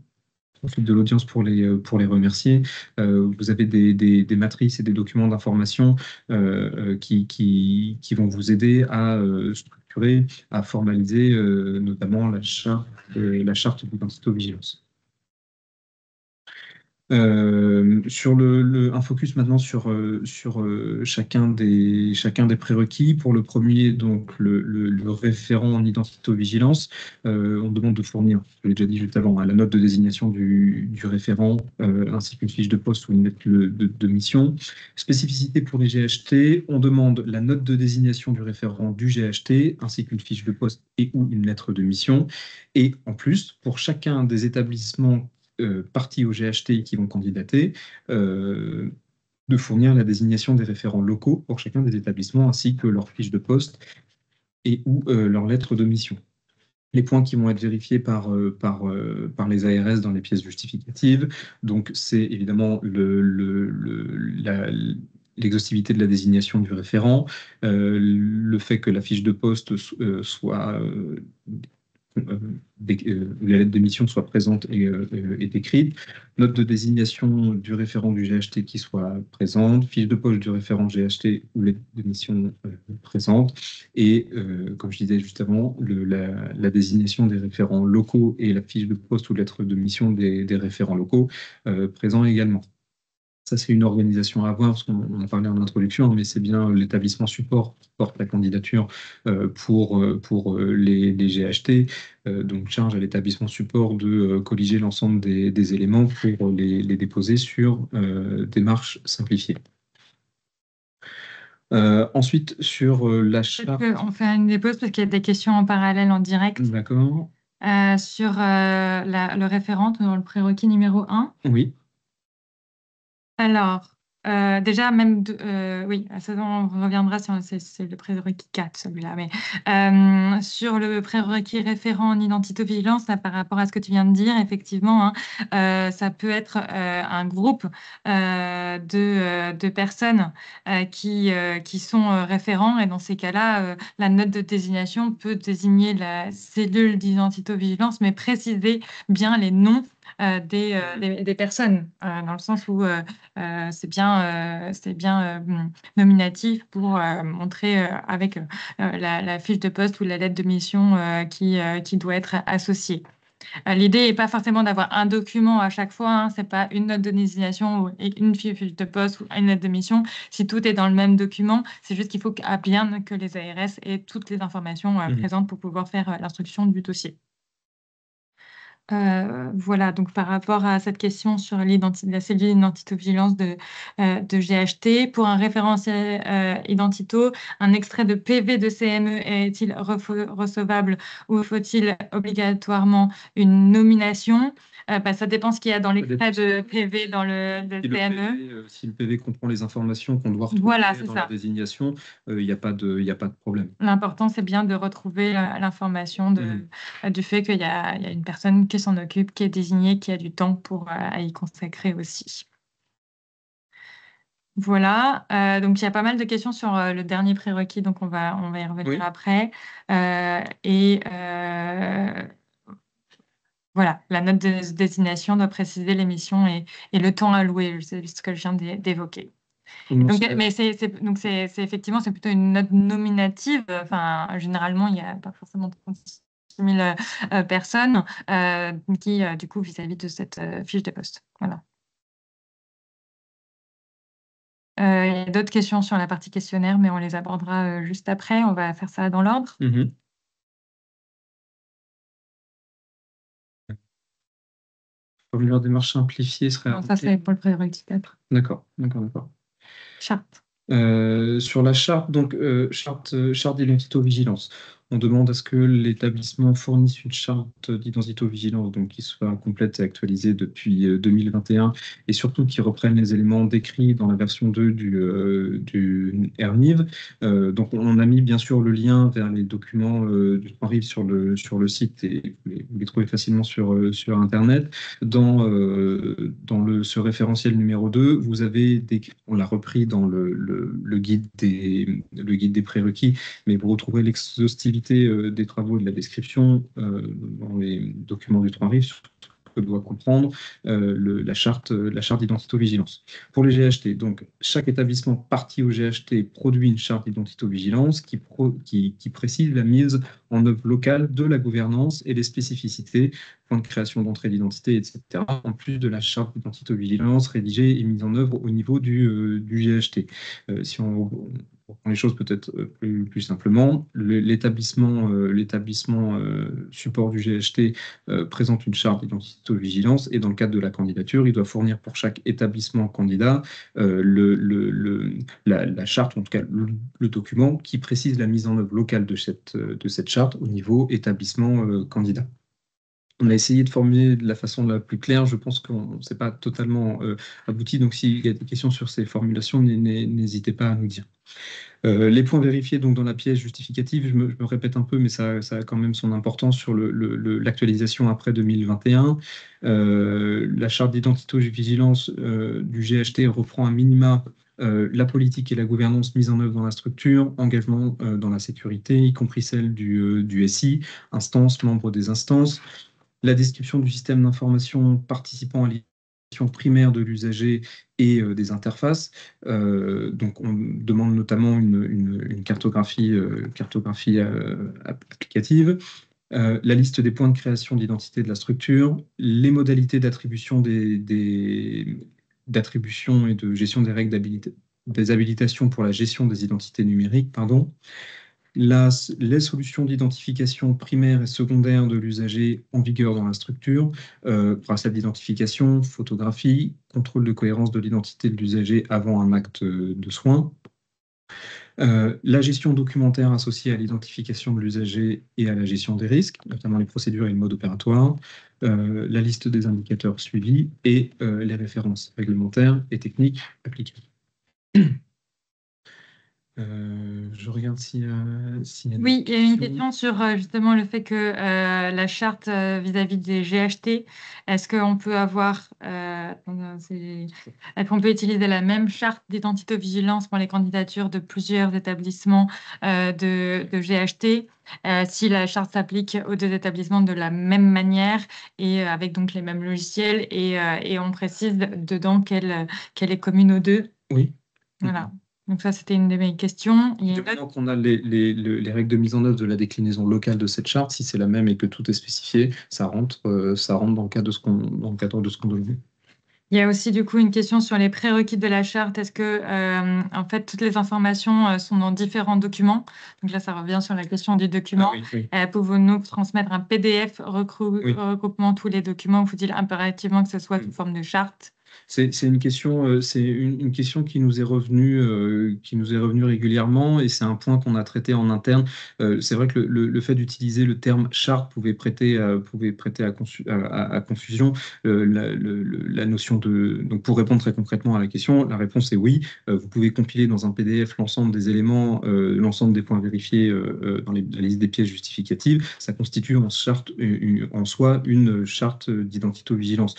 B: profite de l'audience pour les remercier. Vous avez des matrices et des documents d'information qui vont vous aider à structurer, à formaliser notamment la charte d'identito-vigilance. Un focus maintenant sur chacun des prérequis. Pour le premier, donc le référent en identito-vigilance, on demande de fournir, je l'ai déjà dit juste avant, la note de désignation du référent, ainsi qu'une fiche de poste ou une lettre de mission. Spécificité pour les GHT, on demande la note de désignation du référent du GHT, ainsi qu'une fiche de poste et ou une lettre de mission. Et en plus, pour chacun des établissements parties au GHT qui vont candidater, de fournir la désignation des référents locaux pour chacun des établissements, ainsi que leur fiche de poste et ou leur lettre de mission. Les points qui vont être vérifiés par les ARS dans les pièces justificatives, donc c'est évidemment l'exhaustivité de la désignation du référent, le fait que la fiche de poste soit la lettre de mission soit présente et écrite, note de désignation du référent du GHT qui soit présente, fiche de poste du référent GHT ou lettre de mission présente, et comme je disais juste avant, la désignation des référents locaux et la fiche de poste ou lettre de mission des référents locaux présents également. Ça, c'est une organisation à avoir, parce qu'on en a parlé en introduction, mais c'est bien l'établissement support qui porte la candidature pour les GHT. Donc, charge à l'établissement support de colliger l'ensemble des éléments pour les déposer sur démarche simplifiée. Ensuite, sur la charte...
C: On fait une pause parce qu'il y a des questions en parallèle en direct.
B: D'accord.
C: Sur le référent dans le prérequis numéro 1.
B: Oui.
C: Alors, Déjà, même, oui, ça, on reviendra sur c'est le prérequis 4, celui-là. Mais sur le prérequis référent en identité-vigilance, là, par rapport à ce que tu viens de dire, effectivement, hein, ça peut être un groupe de personnes qui sont référents. Et dans ces cas-là, la note de désignation peut désigner la cellule d'identité-vigilance, mais préciser bien les noms des personnes, dans le sens où c'est bien nominatif pour montrer avec la fiche de poste ou la lettre de mission qui doit être associée. L'idée n'est pas forcément d'avoir un document à chaque fois, hein, c'est pas une note de désignation ou une fiche de poste ou une lettre de mission. Si tout est dans le même document, c'est juste qu'il faut bien que les ARS aient toutes les informations présentes pour pouvoir faire l'instruction du dossier. Voilà, donc par rapport à cette question sur la cellule d'identité-vigilance de GHT, pour un référentiel identito, un extrait de PV de CME est-il recevable ou faut-il obligatoirement une nomination? Ça dépend ce qu'il y a dans l'extrait de PV dans le CME.
B: Si le PV comprend les informations qu'on doit retrouver
C: Voilà,
B: dans
C: ça.
B: la désignation, il n'y a pas de problème.
C: L'important, c'est bien de retrouver l'information du fait qu'il y a une personne qui s'en occupe, qui est désignée, qui a du temps pour y consacrer aussi. Voilà, donc il y a pas mal de questions sur le dernier prérequis, donc on va y revenir après. Voilà, la note de désignation doit préciser les missions et le temps alloué, c'est ce que je viens d'évoquer. Donc, mais c'est effectivement, c'est plutôt une note nominative. Enfin, généralement, il n'y a pas forcément 36 000 personnes qui, du coup, vis-à-vis de cette fiche de poste. Voilà. Il y a d'autres questions sur la partie questionnaire, mais on les abordera juste après. On va faire ça dans l'ordre.
B: Formulaire de démarche simplifiée serait...
C: Non, ça, c'est pour le prérequis 4.
B: D'accord.
C: Charte.
B: Sur la charte, donc charte d'identité-vigilance, on demande à ce que l'établissement fournisse une charte d'identité-vigilance, donc qui soit complète et actualisée depuis 2021, et surtout qui reprenne les éléments décrits dans la version 2 du RNIV. Donc on a mis bien sûr le lien vers les documents du RNIV sur le site, et vous les trouvez facilement sur Internet. Dans ce référentiel numéro 2, vous avez on l'a repris dans le guide des prérequis, mais vous retrouvez l'exhaustivité des travaux et de la description dans les documents du 3RIV sur ce que doit comprendre la charte d'identité-vigilance. Pour les GHT, donc chaque établissement partie au GHT produit une charte d'identité-vigilance qui précise la mise en œuvre locale de la gouvernance et les spécificités, point de création d'entrée d'identité, etc., en plus de la charte d'identité-vigilance rédigée et mise en œuvre au niveau du GHT. Si on reprend les choses peut-être plus simplement, l'établissement support du GHT présente une charte d'identité-vigilance, et dans le cadre de la candidature, il doit fournir pour chaque établissement candidat la charte, ou en tout cas le document qui précise la mise en œuvre locale de cette charte au niveau établissement candidat. On a essayé de formuler de la façon la plus claire. Je pense qu'on ne s'est pas totalement abouti. Donc, s'il y a des questions sur ces formulations, n'hésitez pas à nous dire. Les points vérifiés donc, dans la pièce justificative, je me répète un peu, mais ça a quand même son importance sur l'actualisation après 2021. La charte d'identité-vigilance du GHT reprend un minima la politique et la gouvernance mise en œuvre dans la structure, engagement dans la sécurité, y compris celle du SI, instances, membres des instances, la description du système d'information participant à l'identification primaire de l'usager et des interfaces. Donc, on demande notamment une cartographie applicative. La liste des points de création d'identité de la structure, les modalités d'attribution d'attribution et de gestion des règles des habilitations pour la gestion des identités numériques, les solutions d'identification primaire et secondaire de l'usager en vigueur dans la structure, bracelet d'identification, photographie, contrôle de cohérence de l'identité de l'usager avant un acte de soin, la gestion documentaire associée à l'identification de l'usager et à la gestion des risques, notamment les procédures et le mode opératoire, la liste des indicateurs suivis et les références réglementaires et techniques applicables. Je regarde s'il y a
C: Oui, il y a une
B: questions.
C: question sur justement le fait que la charte vis-à-vis des GHT, est-ce qu'on peut est-ce qu'on peut utiliser la même charte d'identité-vigilance pour les candidatures de plusieurs établissements de GHT si la charte s'applique aux deux établissements de la même manière et avec donc les mêmes logiciels et on précise dedans qu'elle est commune aux deux.
B: Oui.
C: Voilà. Donc ça, c'était une de mes questions. Il y a une autre.
B: Maintenant qu'on a les règles de mise en œuvre de la déclinaison locale de cette charte, si c'est la même et que tout est spécifié, ça rentre dans le cadre de ce qu'on donne.
C: Il y a aussi du coup une question sur les prérequis de la charte. Est-ce que en fait toutes les informations sont dans différents documents? Donc là, ça revient sur la question du document.
B: Ah oui.
C: Pouvons-nous transmettre un PDF
B: Oui.
C: regroupement tous les documents ou faut-il impérativement que ce soit sous forme de charte?
B: C'est une question, une question qui nous est revenue régulièrement et c'est un point qu'on a traité en interne. C'est vrai que le fait d'utiliser le terme charte pouvait prêter à confusion. La notion donc pour répondre très concrètement à la question, la réponse est oui. Vous pouvez compiler dans un PDF l'ensemble des éléments, l'ensemble des points vérifiés dans la liste des pièces justificatives. Ça constitue en soi une charte d'identité-vigilance.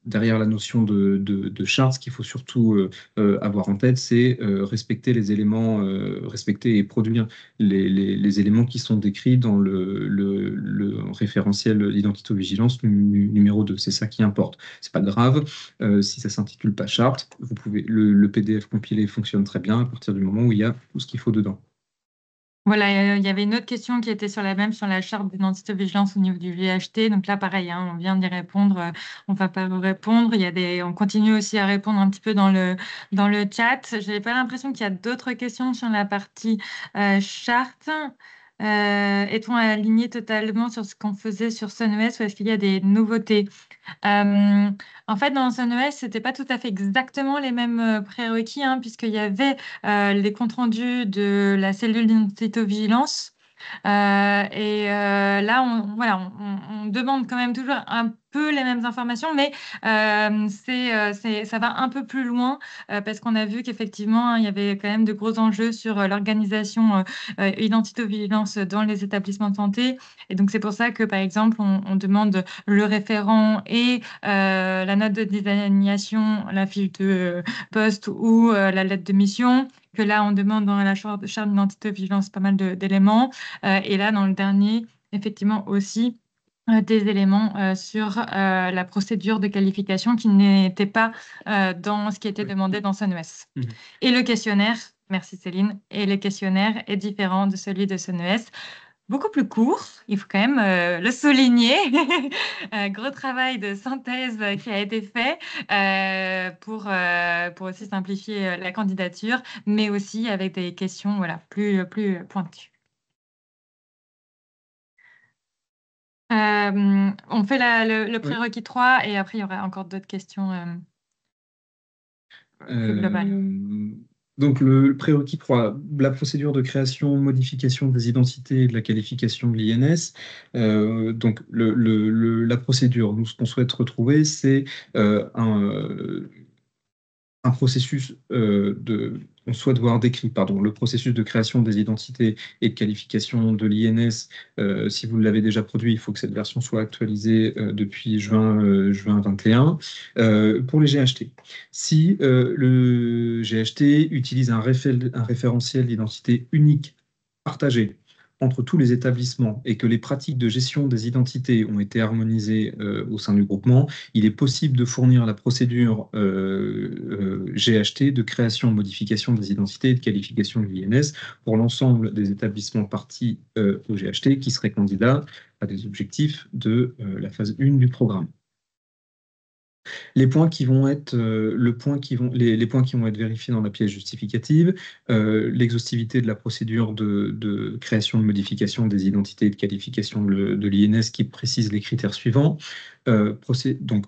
B: Derrière la notion de charte, ce qu'il faut surtout avoir en tête, c'est respecter les éléments, respecter et produire les éléments qui sont décrits dans le référentiel d'identité-vigilance numéro 2. C'est ça qui importe. C'est pas grave si ça s'intitule pas charte. Vous pouvez, le PDF compilé fonctionne très bien à partir du moment où il y a tout ce qu'il faut dedans.
C: Voilà, il y avait une autre question qui était sur la charte d'identité-vigilance au niveau du GHT. Donc là, pareil, hein, on vient d'y répondre. On va pas répondre. On continue aussi à répondre un petit peu dans le chat. J'ai pas l'impression qu'il y a d'autres questions sur la partie charte. Est-on aligné totalement sur ce qu'on faisait sur SunOS ou est-ce qu'il y a des nouveautés? En fait, dans SunOS, c'était pas tout à fait exactement les mêmes prérequis, hein, puisqu'il y avait les comptes rendus de la cellule d'identité-vigilance. Là, on demande quand même toujours un peu les mêmes informations, mais ça va un peu plus loin parce qu'on a vu qu'effectivement, hein, il y avait quand même de gros enjeux sur l'organisation identité-vigilance dans les établissements de santé. Et donc, c'est pour ça que, par exemple, on demande le référent et la note de désignation, la fiche de poste ou la lettre de mission. Que là, on demande dans la charte d'identité-vigilance pas mal d'éléments. Et là, dans le dernier, effectivement aussi des éléments sur la procédure de qualification qui n'était pas dans ce qui était demandé dans SunOS. Et le questionnaire, merci Céline, et le questionnaire est différent de celui de SunOS. Beaucoup plus court, il faut quand même le souligner. Gros travail de synthèse qui a été fait pour aussi simplifier la candidature, mais aussi avec des questions plus pointues. On fait le prérequis 3 et après il y aura encore d'autres questions plus globales.
B: Donc le prérequis 3, la procédure de création, modification des identités et de la qualification de l'INS. Donc la procédure, nous ce qu'on souhaite retrouver, c'est un processus on souhaite voir décrit, le processus de création des identités et de qualification de l'INS. Si vous l'avez déjà produit, il faut que cette version soit actualisée depuis juin 2021. Pour les GHT, si le GHT utilise un référentiel d'identité unique partagé entre tous les établissements et que les pratiques de gestion des identités ont été harmonisées au sein du groupement, il est possible de fournir la procédure GHT de création, modification des identités et de qualification de l'INS pour l'ensemble des établissements partis au GHT qui seraient candidats à des objectifs de la phase 1 du programme. Les points qui vont être vérifiés dans la pièce justificative, l'exhaustivité de la procédure de création, de modification des identités et de qualification de l'INS qui précise les critères suivants. Donc,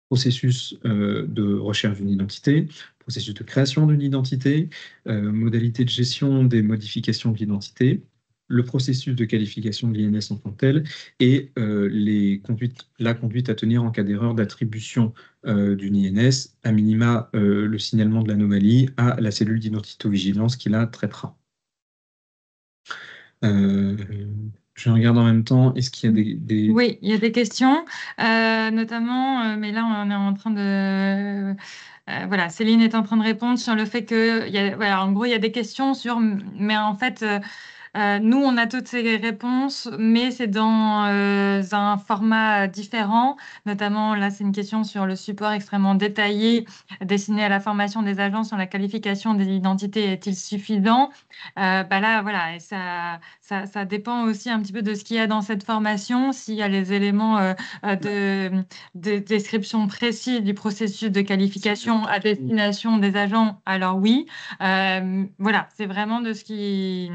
B: processus de recherche d'une identité, processus de création d'une identité, modalité de gestion des modifications de l'identité, le processus de qualification de l'INS en tant que tel et la conduite à tenir en cas d'erreur d'attribution d'une INS, à minima le signalement de l'anomalie à la cellule d'identité-vigilance qui la traitera. Je regarde en même temps, est-ce qu'il y a des...
C: Oui, il y a des questions, notamment, mais là, on est en train de... voilà, Céline est en train de répondre sur le fait que, voilà, en gros, il y a des questions sur... Mais en fait, nous, on a toutes ces réponses, mais c'est dans un format différent. Notamment, là, c'est une question sur le support extrêmement détaillé destiné à la formation des agents sur la qualification des identités est-il suffisant? Bah là, voilà, et ça dépend aussi un petit peu de ce qu'il y a dans cette formation. S'il y a les éléments de description précis du processus de qualification à destination des agents, alors oui. Voilà, c'est vraiment de ce qui,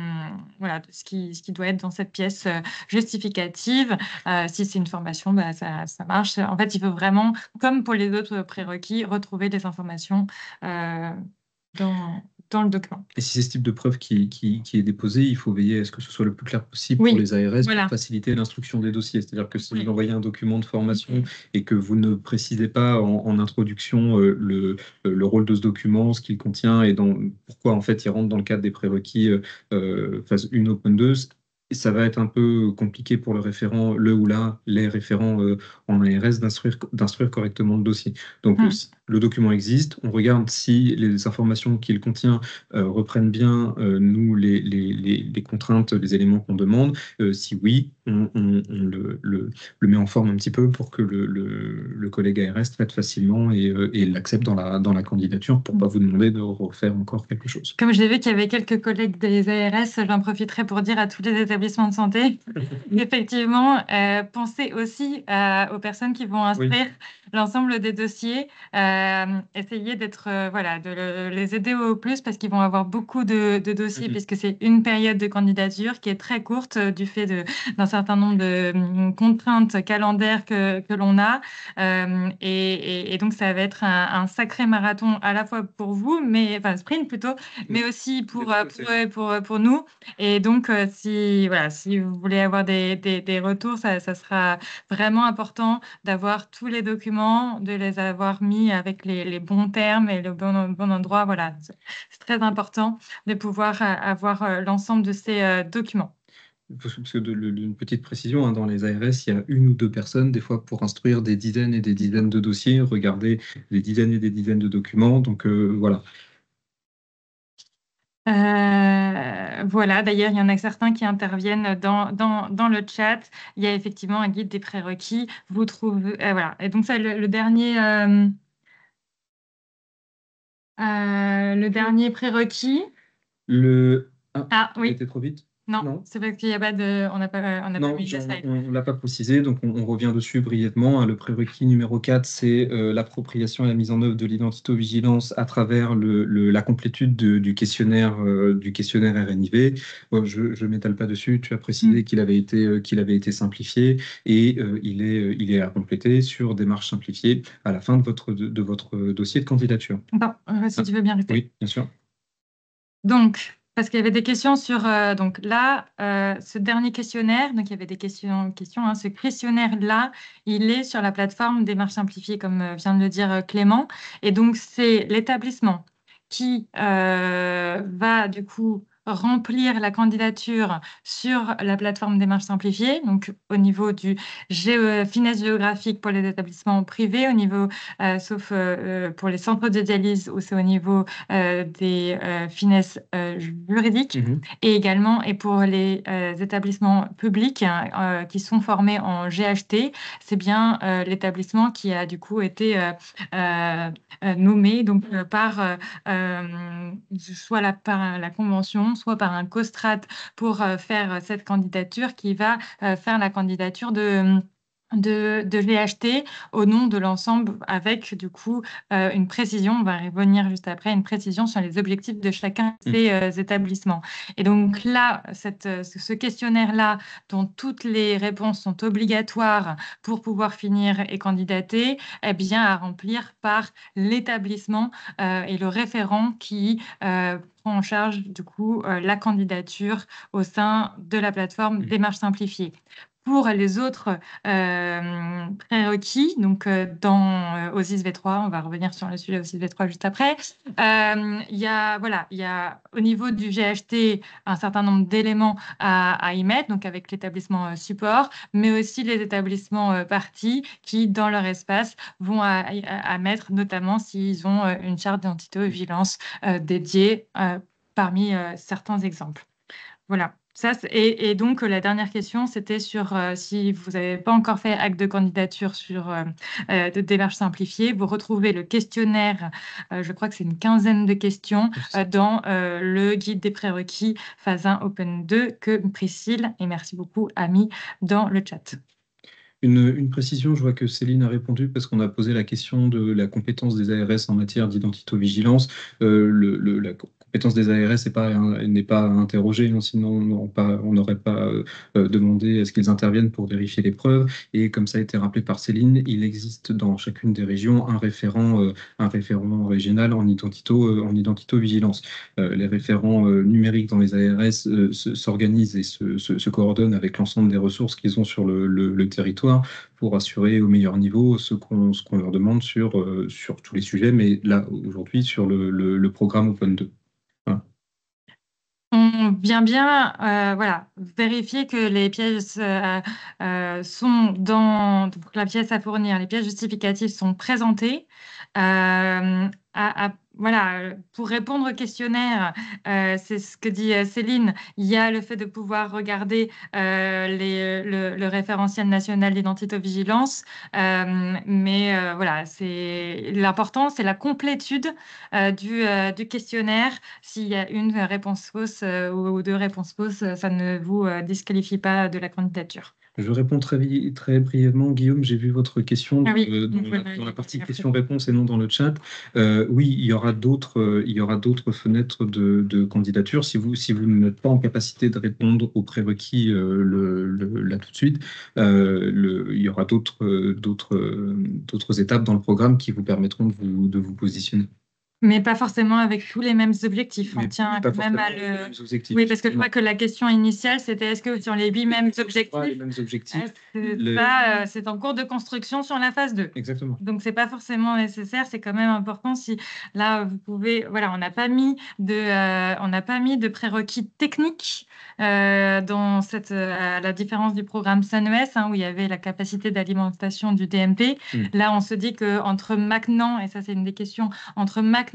C: voilà, de ce qui doit être dans cette pièce justificative. Si c'est une formation, bah, ça marche. En fait, il faut vraiment, comme pour les autres prérequis, retrouver des informations dans le document.
B: Et si c'est ce type de preuve qui est déposé, il faut veiller à ce que ce soit le plus clair possible
C: Oui,
B: pour les ARS
C: voilà.
B: pour faciliter l'instruction des dossiers. C'est-à-dire que si
C: Oui.
B: vous envoyez un document de formation et que vous ne précisez pas en introduction le rôle de ce document, ce qu'il contient et pourquoi en fait il rentre dans le cadre des prérequis phase 1 Open 2, ça va être un peu compliqué pour le référent, les référents en ARS d'instruire correctement le dossier. Donc, le document existe, on regarde si les informations qu'il contient reprennent bien, nous, les contraintes, les éléments qu'on demande. Si oui, on le met en forme un petit peu pour que le collègue ARS traite facilement et l'accepte dans la candidature pour ne pas vous demander de refaire encore quelque chose.
C: Comme j'ai vu qu'il y avait quelques collègues des ARS, j'en profiterai pour dire à tous les établissements de santé, effectivement, pensez aussi aux personnes qui vont instruire l'ensemble des dossiers. Essayez de les aider au plus parce qu'ils vont avoir beaucoup de dossiers, puisque c'est une période de candidature qui est très courte du fait d'un certain nombre de contraintes calendaires que l'on a. Et donc, ça va être un sacré marathon à la fois pour vous, enfin sprint plutôt, mais aussi pour nous. Et donc, si vous voulez avoir des retours, ça sera vraiment important d'avoir tous les documents, de les avoir mis avec les bons termes et le bon endroit. Voilà, c'est très important de pouvoir avoir l'ensemble de ces documents.
B: Parce que une petite précision, dans les ARS, il y a une ou deux personnes, des fois, pour instruire des dizaines et des dizaines de dossiers, regarder des dizaines et des dizaines de documents. Donc, voilà.
C: Voilà, d'ailleurs, il y en a certains qui interviennent dans le chat. Il y a effectivement un guide des prérequis. Vous trouvez, voilà. Et donc, ça, le dernier prérequis.
B: Ah, oui. C'était trop vite?
C: Non, c'est parce qu'il n'y a pas de. On n'a pas mis la slide.
B: On ne l'a pas précisé, donc on revient dessus brièvement. Le prérequis numéro 4, c'est l'appropriation et la mise en œuvre de l'identité-vigilance à travers la complétude du questionnaire RNIV. Bon, je ne m'étale pas dessus, tu as précisé qu'il avait été simplifié et il est à compléter sur démarche simplifiée à la fin de votre dossier de candidature.
C: Bon, si tu veux bien rester.
B: Oui, bien sûr.
C: Donc, parce qu'il y avait des questions sur donc là, ce dernier questionnaire, donc il y avait des questions hein, ce questionnaire-là, il est sur la plateforme Démarche simplifiée, comme vient de le dire Clément. Et donc, c'est l'établissement qui va du coup remplir la candidature sur la plateforme Démarche simplifiée, donc au niveau du finesse géographique pour les établissements privés, au niveau, sauf pour les centres de dialyse, où c'est au niveau des finesses juridiques, et également et pour les établissements publics qui sont formés en GHT, c'est bien l'établissement qui a du coup été nommé donc par soit par la convention, soit par un COSTRAT pour faire cette candidature qui va faire la candidature de GHT au nom de l'ensemble avec du coup une précision, on va y revenir juste après, une précision sur les objectifs de chacun de ces établissements. Et donc là, ce questionnaire-là, dont toutes les réponses sont obligatoires pour pouvoir finir et candidater, est bien à remplir par l'établissement et le référent qui prend en charge du coup la candidature au sein de la plateforme Démarche Simplifiée. Pour les autres prérequis, donc dans OSIS V3, on va revenir sur le sujet OSIS V3 juste après, il y a au niveau du GHT un certain nombre d'éléments à y mettre, donc avec l'établissement support, mais aussi les établissements parties qui, dans leur espace, vont à mettre, notamment s'ils ont une charte d'identité-vigilance dédiée parmi certains exemples. Voilà. Et donc, la dernière question, c'était sur si vous n'avez pas encore fait acte de candidature sur de démarche simplifiée, vous retrouvez le questionnaire, je crois que c'est une quinzaine de questions, dans le guide des prérequis phase 1 Open 2 que Priscille, et merci beaucoup, a mis dans le chat.
B: Une précision, je vois que Céline a répondu parce qu'on a posé la question de la compétence des ARS en matière d'identité-vigilance. La compétence des ARS n'est pas interrogée, hein, sinon on n'aurait pas demandé à ce qu'ils interviennent pour vérifier les preuves. Et comme ça a été rappelé par Céline, il existe dans chacune des régions un référent régional en identito-vigilance. Les référents numériques dans les ARS s'organisent et se coordonnent avec l'ensemble des ressources qu'ils ont sur le territoire pour assurer au meilleur niveau ce qu'on leur demande sur tous les sujets, mais là, aujourd'hui, sur le programme Open 2. Voilà.
C: On vient bien vérifier que les pièces sont donc la pièce à fournir, les pièces justificatives sont présentées. Voilà, pour répondre au questionnaire, c'est ce que dit Céline, il y a le fait de pouvoir regarder le référentiel national d'identité-vigilance, mais voilà, l'important, c'est la complétude du questionnaire. S'il y a une réponse fausse ou deux réponses fausses, ça ne vous disqualifie pas de la candidature.
B: Je réponds très brièvement, Guillaume. J'ai vu votre question
C: dans
B: la partie questions-réponses et non dans le chat. Oui, il y aura d'autres fenêtres de candidature. Si vous n'êtes pas en capacité de répondre aux prérequis là tout de suite, il y aura d'autres étapes dans le programme qui vous permettront de vous positionner.
C: Mais pas forcément avec tous les mêmes objectifs. On tient quand même à Oui, parce que je crois que la question initiale, c'était est-ce que sur les 8 mêmes objectifs, c'est en cours de construction sur la phase 2.
B: Exactement.
C: Donc, c'est pas forcément nécessaire. C'est quand même important si là, vous pouvez... Voilà, on n'a pas mis de prérequis techniques dans la différence du programme SUNES, où il y avait la capacité d'alimentation du DMP. Là, on se dit qu'entre maintenant, et ça, c'est une des questions, entre maintenant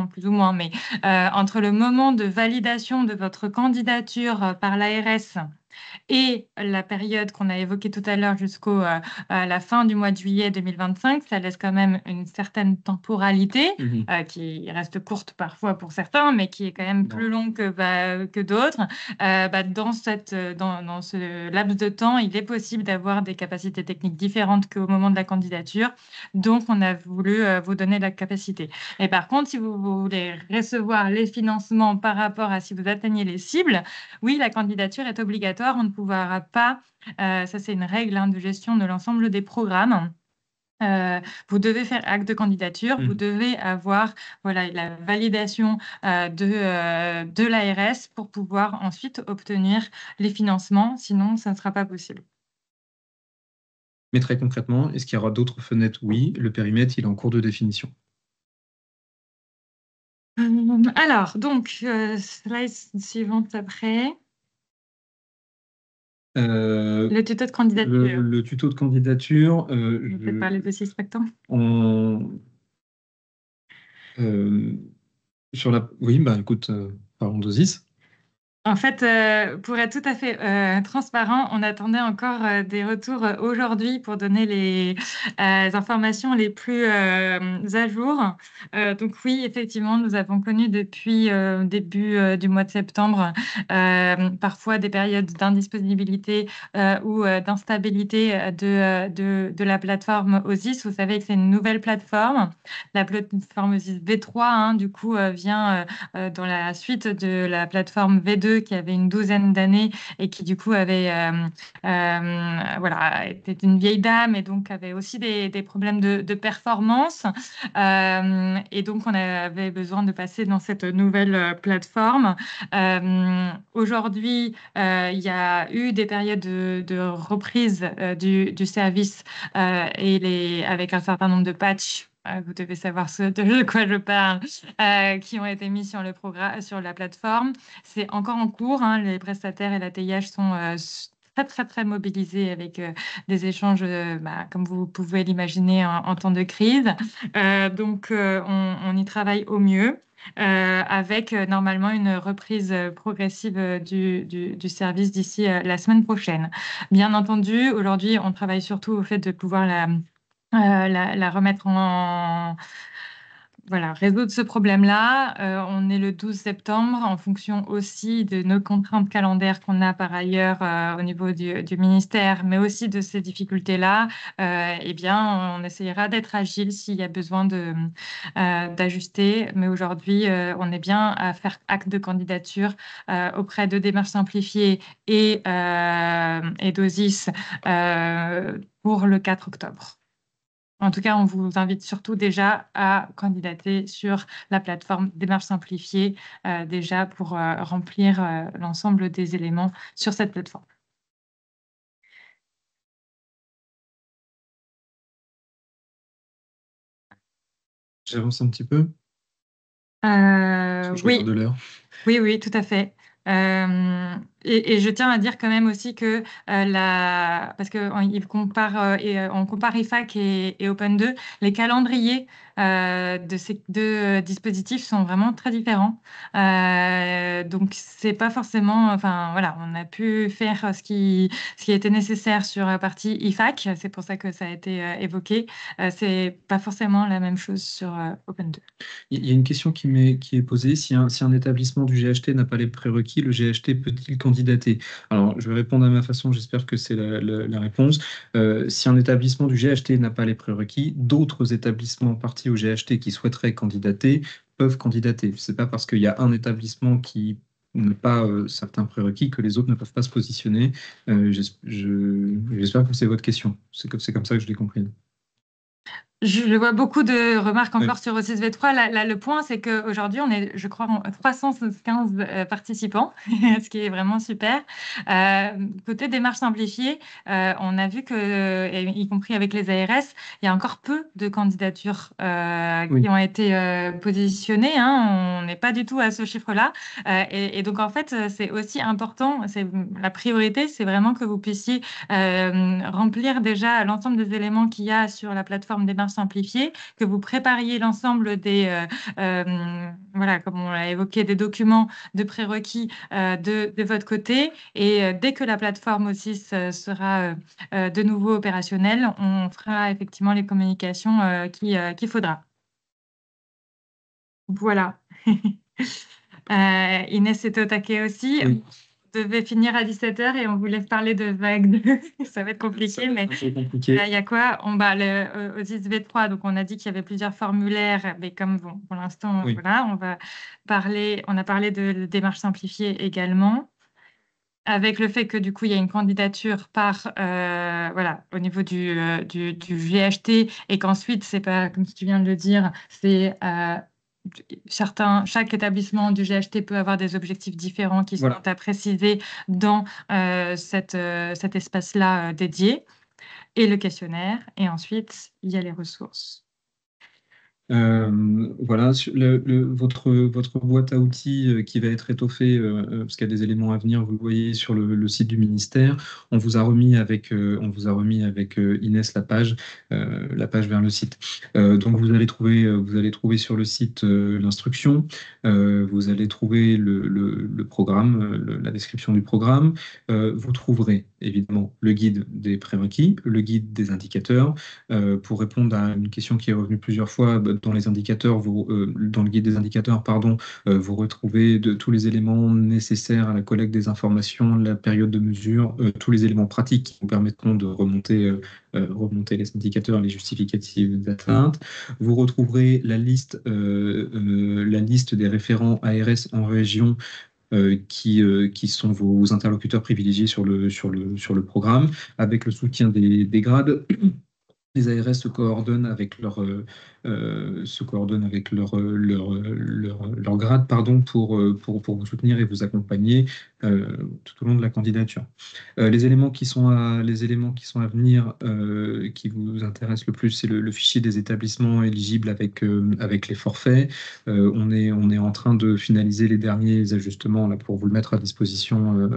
C: plus ou moins, mais entre le moment de validation de votre candidature par l'ARS et la période qu'on a évoquée tout à l'heure jusqu'à la fin du mois de juillet 2025, ça laisse quand même une certaine temporalité qui reste courte parfois pour certains, mais qui est quand même plus longue que d'autres. Dans ce laps de temps, il est possible d'avoir des capacités techniques différentes qu'au moment de la candidature. Donc, on a voulu vous donner la capacité. Et par contre, si vous voulez recevoir les financements par rapport à si vous atteignez les cibles, oui, la candidature est obligatoire. On ne pourra pas, ça c'est une règle de gestion de l'ensemble des programmes. Vous devez faire acte de candidature, vous devez avoir la validation de l'ARS pour pouvoir ensuite obtenir les financements, sinon ça ne sera pas possible.
B: Mais très concrètement, est-ce qu'il y aura d'autres fenêtres? Oui, le périmètre, il est en cours de définition.
C: Alors, donc, slide suivante après. Le tuto de candidature.
B: Le tuto de candidature.
C: Je vais parler de 6 spectacles.
B: Oui, écoute, parlons d'OSIS.
C: En fait, pour être tout à fait transparent, on attendait encore des retours aujourd'hui pour donner les informations les plus à jour. Donc oui, effectivement, nous avons connu depuis début du mois de septembre parfois des périodes d'indisponibilité ou d'instabilité de la plateforme OSIS. Vous savez que c'est une nouvelle plateforme. La plateforme OSIS V3, hein, du coup, vient dans la suite de la plateforme V2 qui avait une douzaine d'années et qui du coup avait voilà, était une vieille dame et donc avait aussi des problèmes de performance. Et donc on avait besoin de passer dans cette nouvelle plateforme. Aujourd'hui, il y a eu des périodes de reprise du service avec un certain nombre de patchs vous devez savoir ce de quoi je parle, qui ont été mis sur le programme, sur la plateforme. C'est encore en cours, hein, les prestataires et la TIH sont très, très, très mobilisés avec des échanges, comme vous pouvez l'imaginer, en temps de crise. Donc, on y travaille au mieux. Avec normalement une reprise progressive du service d'ici la semaine prochaine. Bien entendu, aujourd'hui, on travaille surtout au fait de pouvoir la remettre voilà, résoudre ce problème-là. On est le 12 septembre, en fonction aussi de nos contraintes calendaires qu'on a par ailleurs au niveau du ministère, mais aussi de ces difficultés-là. Eh bien, on essayera d'être agile s'il y a besoin d'ajuster. Mais aujourd'hui, on est bien à faire acte de candidature auprès de Démarches Simplifiées et d'OSIS pour le 4 octobre. En tout cas, on vous invite surtout déjà à candidater sur la plateforme Démarche Simplifiée, déjà pour remplir l'ensemble des éléments sur cette plateforme.
B: J'avance un petit peu. Parce que je regarde
C: Oui,
B: l'heure.
C: oui, tout à fait. Et je tiens à dire quand même aussi que parce on compare IFAC et Open 2, les calendriers de ces deux dispositifs sont vraiment très différents. Donc c'est pas forcément, enfin voilà, on a pu faire ce qui était nécessaire sur la partie IFAC, c'est pour ça que ça a été évoqué. C'est pas forcément la même chose sur Open 2.
B: Il y a une question qui est posée. Si un établissement du GHT n'a pas les prérequis, le GHT peut-il candidater? Alors, je vais répondre à ma façon, j'espère que c'est la réponse. Si un établissement du GHT n'a pas les prérequis, d'autres établissements partis au GHT qui souhaiteraient candidater peuvent candidater. Ce n'est pas parce qu'il y a un établissement qui n'a pas certains prérequis que les autres ne peuvent pas se positionner. J'espère que c'est votre question. C'est comme ça que je l'ai compris.
C: Je vois beaucoup de remarques encore
B: Ouais.
C: sur O6 V3. Là, le point, c'est qu'aujourd'hui, on est, je crois, 315 participants, ce qui est vraiment super. Côté démarche simplifiée, on a vu que, y compris avec les ARS, il y a encore peu de candidatures
B: Oui.
C: qui ont été positionnées. Hein. On n'est pas du tout à ce chiffre-là. Et donc, en fait, c'est aussi important. La priorité, c'est vraiment que vous puissiez remplir déjà l'ensemble des éléments qu'il y a sur la plateforme démarche simplifiée, que vous prépariez l'ensemble voilà, comme on l'a évoqué, des documents de prérequis de votre côté. Et dès que la plateforme aussi sera de nouveau opérationnelle, on fera effectivement les communications qu'il faudra. Voilà. Inès est au taquet aussi.
B: Oui.
C: Devait finir à 17h et on voulait parler de vague 2. Ça va être compliqué, mais il y a quoi? Aux ISV3, donc on a dit qu'il y avait plusieurs formulaires, mais comme bon, pour l'instant,
B: Oui.
C: voilà, on a parlé de démarche simplifiée également, avec le fait que du coup, il y a une candidature voilà, au niveau du GHT et qu'ensuite, c'est pas, comme tu viens de le dire, c'est chaque établissement du GHT peut avoir des objectifs différents qui sont à préciser dans cet espace-là dédié, et le questionnaire, et ensuite, il y a les ressources.
B: Voilà, votre boîte à outils qui va être étoffée, parce qu'il y a des éléments à venir, vous le voyez sur le site du ministère. On vous a remis avec Inès la page vers le site. Donc vous allez trouver sur le site l'instruction, vous allez trouver le programme, la description du programme. Vous trouverez évidemment le guide des prérequis, le guide des indicateurs. Pour répondre à une question qui est revenue plusieurs fois, dans les indicateurs, dans le guide des indicateurs, pardon, vous retrouvez tous les éléments nécessaires à la collecte des informations, la période de mesure, tous les éléments pratiques qui vous permettront de remonter les indicateurs, les justificatifs d'atteinte. Vous retrouverez la liste des référents ARS en région qui sont vos interlocuteurs privilégiés sur le programme, avec le soutien des grades. Les ARS se coordonnent avec leur grade, pardon, pour vous soutenir et vous accompagner tout au long de la candidature. Les éléments qui sont à venir, qui vous intéressent le plus, c'est le fichier des établissements éligibles avec les forfaits. On est en train de finaliser les derniers ajustements là, pour vous le mettre à disposition,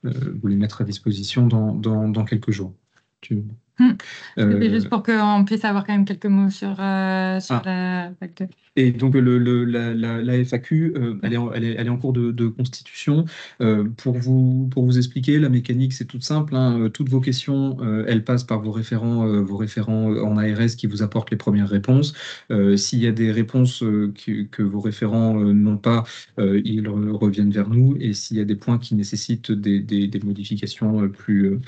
B: vous les mettre à disposition dans quelques jours.
C: C'était juste pour qu'on puisse avoir quand même quelques mots sur la vague 2.
B: Et donc la FAQ, elle est en cours de constitution. Pour vous expliquer, la mécanique, c'est toute simple, hein. Toutes vos questions, elles passent par vos référents en ARS qui vous apportent les premières réponses. S'il y a des réponses que vos référents n'ont pas, ils reviennent vers nous. Et s'il y a des points qui nécessitent des modifications plus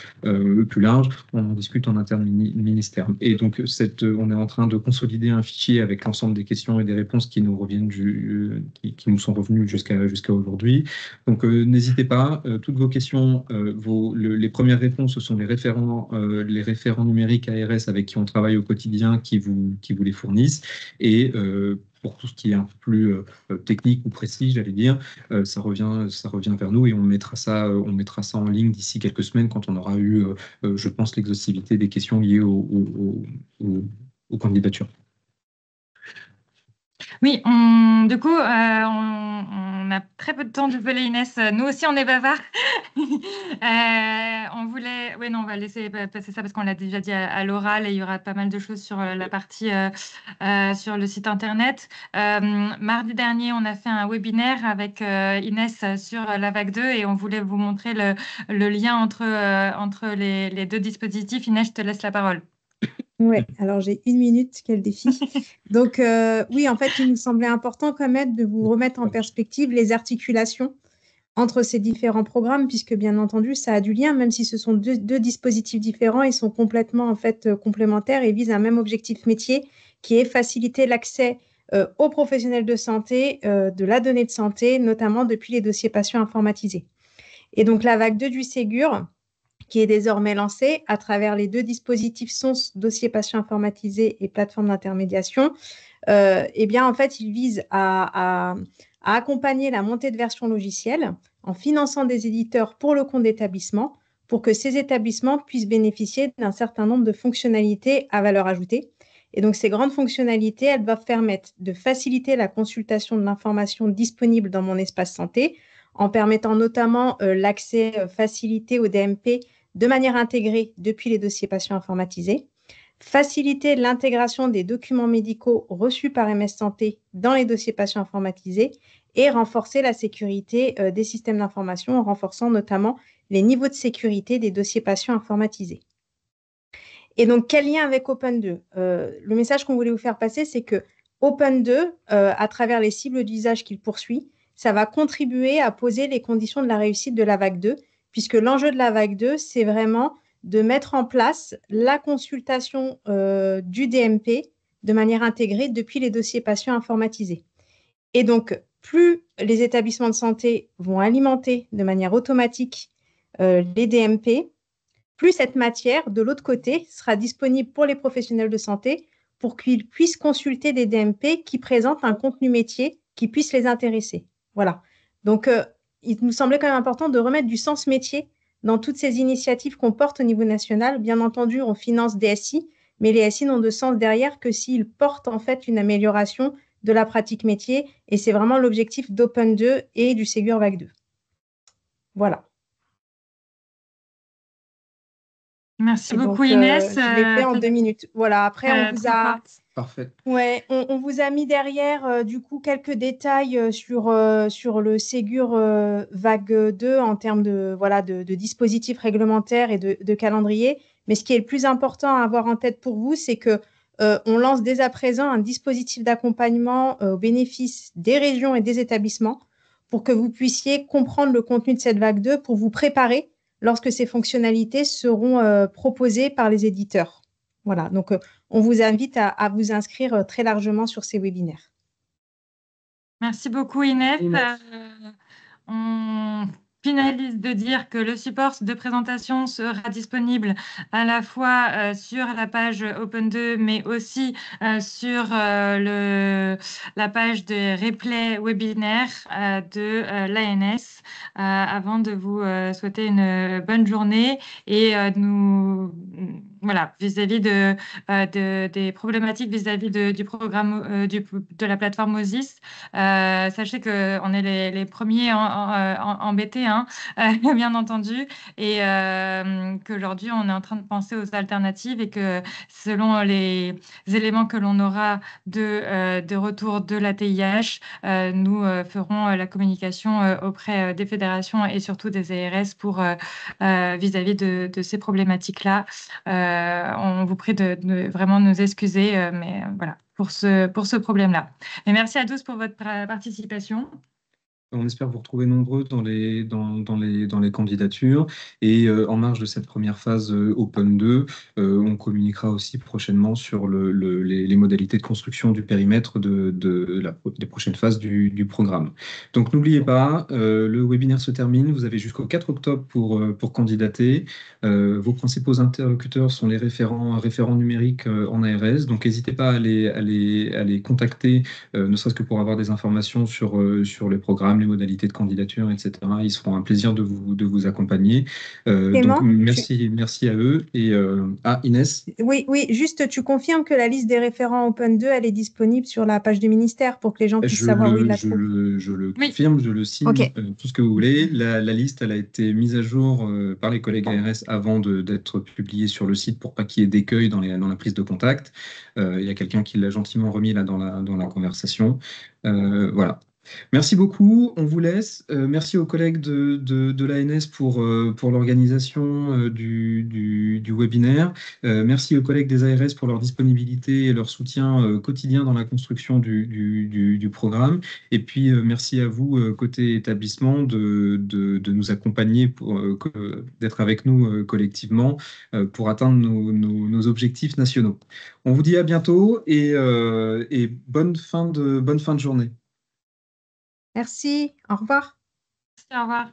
B: larges, on en discute en interne ministère. Et donc, on est en train de consolider un fichier avec l'ensemble des questions et des réponses qui nous reviennent qui nous sont revenues jusqu'à aujourd'hui. Donc, n'hésitez pas. Toutes vos questions, les premières réponses, ce sont les référents numériques ARS avec qui on travaille au quotidien qui vous les fournissent. Et pour tout ce qui est un peu plus technique ou précis, j'allais dire, ça revient vers nous et on mettra ça en ligne d'ici quelques semaines quand on aura eu, je pense, l'exhaustivité des questions liées aux candidatures.
C: Oui, du coup, on a très peu de temps, désolé Inès. Nous aussi, on est bavards. On va laisser passer ça parce qu'on l'a déjà dit à l'oral et il y aura pas mal de choses sur la partie sur le site internet. Mardi dernier, on a fait un webinaire avec Inès sur la vague 2 et on voulait vous montrer le lien entre les deux dispositifs. Inès, je te laisse la parole.
A: Oui, alors j'ai 1 minute, quel défi. Donc oui, en fait, il nous semblait important quand même de vous remettre en perspective les articulations entre ces différents programmes, puisque bien entendu, ça a du lien, même si ce sont deux dispositifs différents, ils sont complètement en fait complémentaires et visent un même objectif métier qui est faciliter l'accès aux professionnels de santé, de la donnée de santé, notamment depuis les dossiers patients informatisés. Et donc la vague 2 du Ségur, qui est désormais lancée à travers les deux dispositifs SONS, dossier patient informatisé et plateforme d'intermédiation, eh bien, en fait, il vise à accompagner la montée de version logicielle en finançant des éditeurs pour le compte d'établissement pour que ces établissements puissent bénéficier d'un certain nombre de fonctionnalités à valeur ajoutée. Et donc, ces grandes fonctionnalités, elles doivent permettre de faciliter la consultation de l'information disponible dans mon espace santé en permettant notamment l'accès facilité au DMP de manière intégrée depuis les dossiers patients informatisés, faciliter l'intégration des documents médicaux reçus par MS Santé dans les dossiers patients informatisés et renforcer la sécurité des systèmes d'information en renforçant notamment les niveaux de sécurité des dossiers patients informatisés. Et donc, quel lien avec Open 2 ? Le message qu'on voulait vous faire passer, c'est que Open 2, à travers les cibles d'usage qu'il poursuit, ça va contribuer à poser les conditions de la réussite de la vague 2, puisque l'enjeu de la vague 2, c'est vraiment de mettre en place la consultation du DMP de manière intégrée depuis les dossiers patients informatisés. Et donc, plus les établissements de santé vont alimenter de manière automatique les DMP, plus cette matière, de l'autre côté, sera disponible pour les professionnels de santé pour qu'ils puissent consulter des DMP qui présentent un contenu métier qui puisse les intéresser. Voilà. Donc, il nous semblait quand même important de remettre du sens métier dans toutes ces initiatives qu'on porte au niveau national. Bien entendu, on finance DSI, mais les SI n'ont de sens derrière que s'ils portent en fait une amélioration de la pratique métier. Et c'est vraiment l'objectif d'Open 2 et du Ségur Vague 2. Voilà.
C: Merci
A: Et
C: beaucoup,
A: donc,
C: Inès.
A: je l'ai fait en 2 minutes. Voilà, après, on vous
C: Trop
A: a...
C: forte.
B: Parfait.
A: Ouais, on vous a mis derrière du coup quelques détails sur le Ségur Vague 2 en termes de, voilà, de dispositifs réglementaires et de calendrier. Mais ce qui est le plus important à avoir en tête pour vous, c'est que on lance dès à présent un dispositif d'accompagnement au bénéfice des régions et des établissements pour que vous puissiez comprendre le contenu de cette vague 2 pour vous préparer lorsque ces fonctionnalités seront proposées par les éditeurs. Voilà, donc on vous invite à vous inscrire très largement sur ces webinaires.
C: Merci beaucoup, Inès.
B: Inès.
C: On finalise de dire que le support de présentation sera disponible à la fois sur la page Open 2, mais aussi sur la page de replay webinaire de l'ANS. Avant de vous souhaiter une bonne journée et voilà, vis-à-vis des problématiques vis-à-vis du programme de la plateforme OSIS. Sachez qu'on est les premiers embêtés, hein, bien entendu, et qu'aujourd'hui, on est en train de penser aux alternatives et que selon les éléments que l'on aura de retour de la TIH, nous ferons la communication auprès des fédérations et surtout des ARS pour vis-à-vis de ces problématiques-là. On vous prie de vraiment nous excuser, mais voilà, pour ce problème-là. Et merci à tous pour votre participation.
B: On espère vous retrouver nombreux dans les candidatures. Et en marge de cette première phase Open 2, on communiquera aussi prochainement sur les modalités de construction du périmètre des prochaines phases du programme. Donc n'oubliez pas, le webinaire se termine. Vous avez jusqu'au 4 octobre pour candidater. Vos principaux interlocuteurs sont les référents numériques en ARS. Donc n'hésitez pas à les contacter, ne serait-ce que pour avoir des informations sur les programmes, les modalités de candidature, etc. Ils seront un plaisir de vous accompagner. Donc, merci à eux. Et Inès?
A: Oui, juste, tu confirmes que la liste des référents Open 2, elle est disponible sur la page du ministère pour que les gens puissent savoir où ils la trouvent.
B: Je le
C: Oui.
B: confirme, je le signe,
A: Ok.
B: tout ce que vous voulez. La liste, elle a été mise à jour par les collègues ARS avant d'être publiée sur le site pour pas qu'il y ait d'écueil dans la prise de contact. Il y a quelqu'un qui l'a gentiment remis là dans la conversation. Voilà. Merci beaucoup, on vous laisse. Merci aux collègues de l'ANS pour l'organisation du webinaire. Merci aux collègues des ARS pour leur disponibilité et leur soutien quotidien dans la construction du programme. Et puis, merci à vous, côté établissement, de nous accompagner, d'être avec nous collectivement pour atteindre nos objectifs nationaux. On vous dit à bientôt et bonne fin de journée.
A: Merci. Au revoir.
C: Au revoir.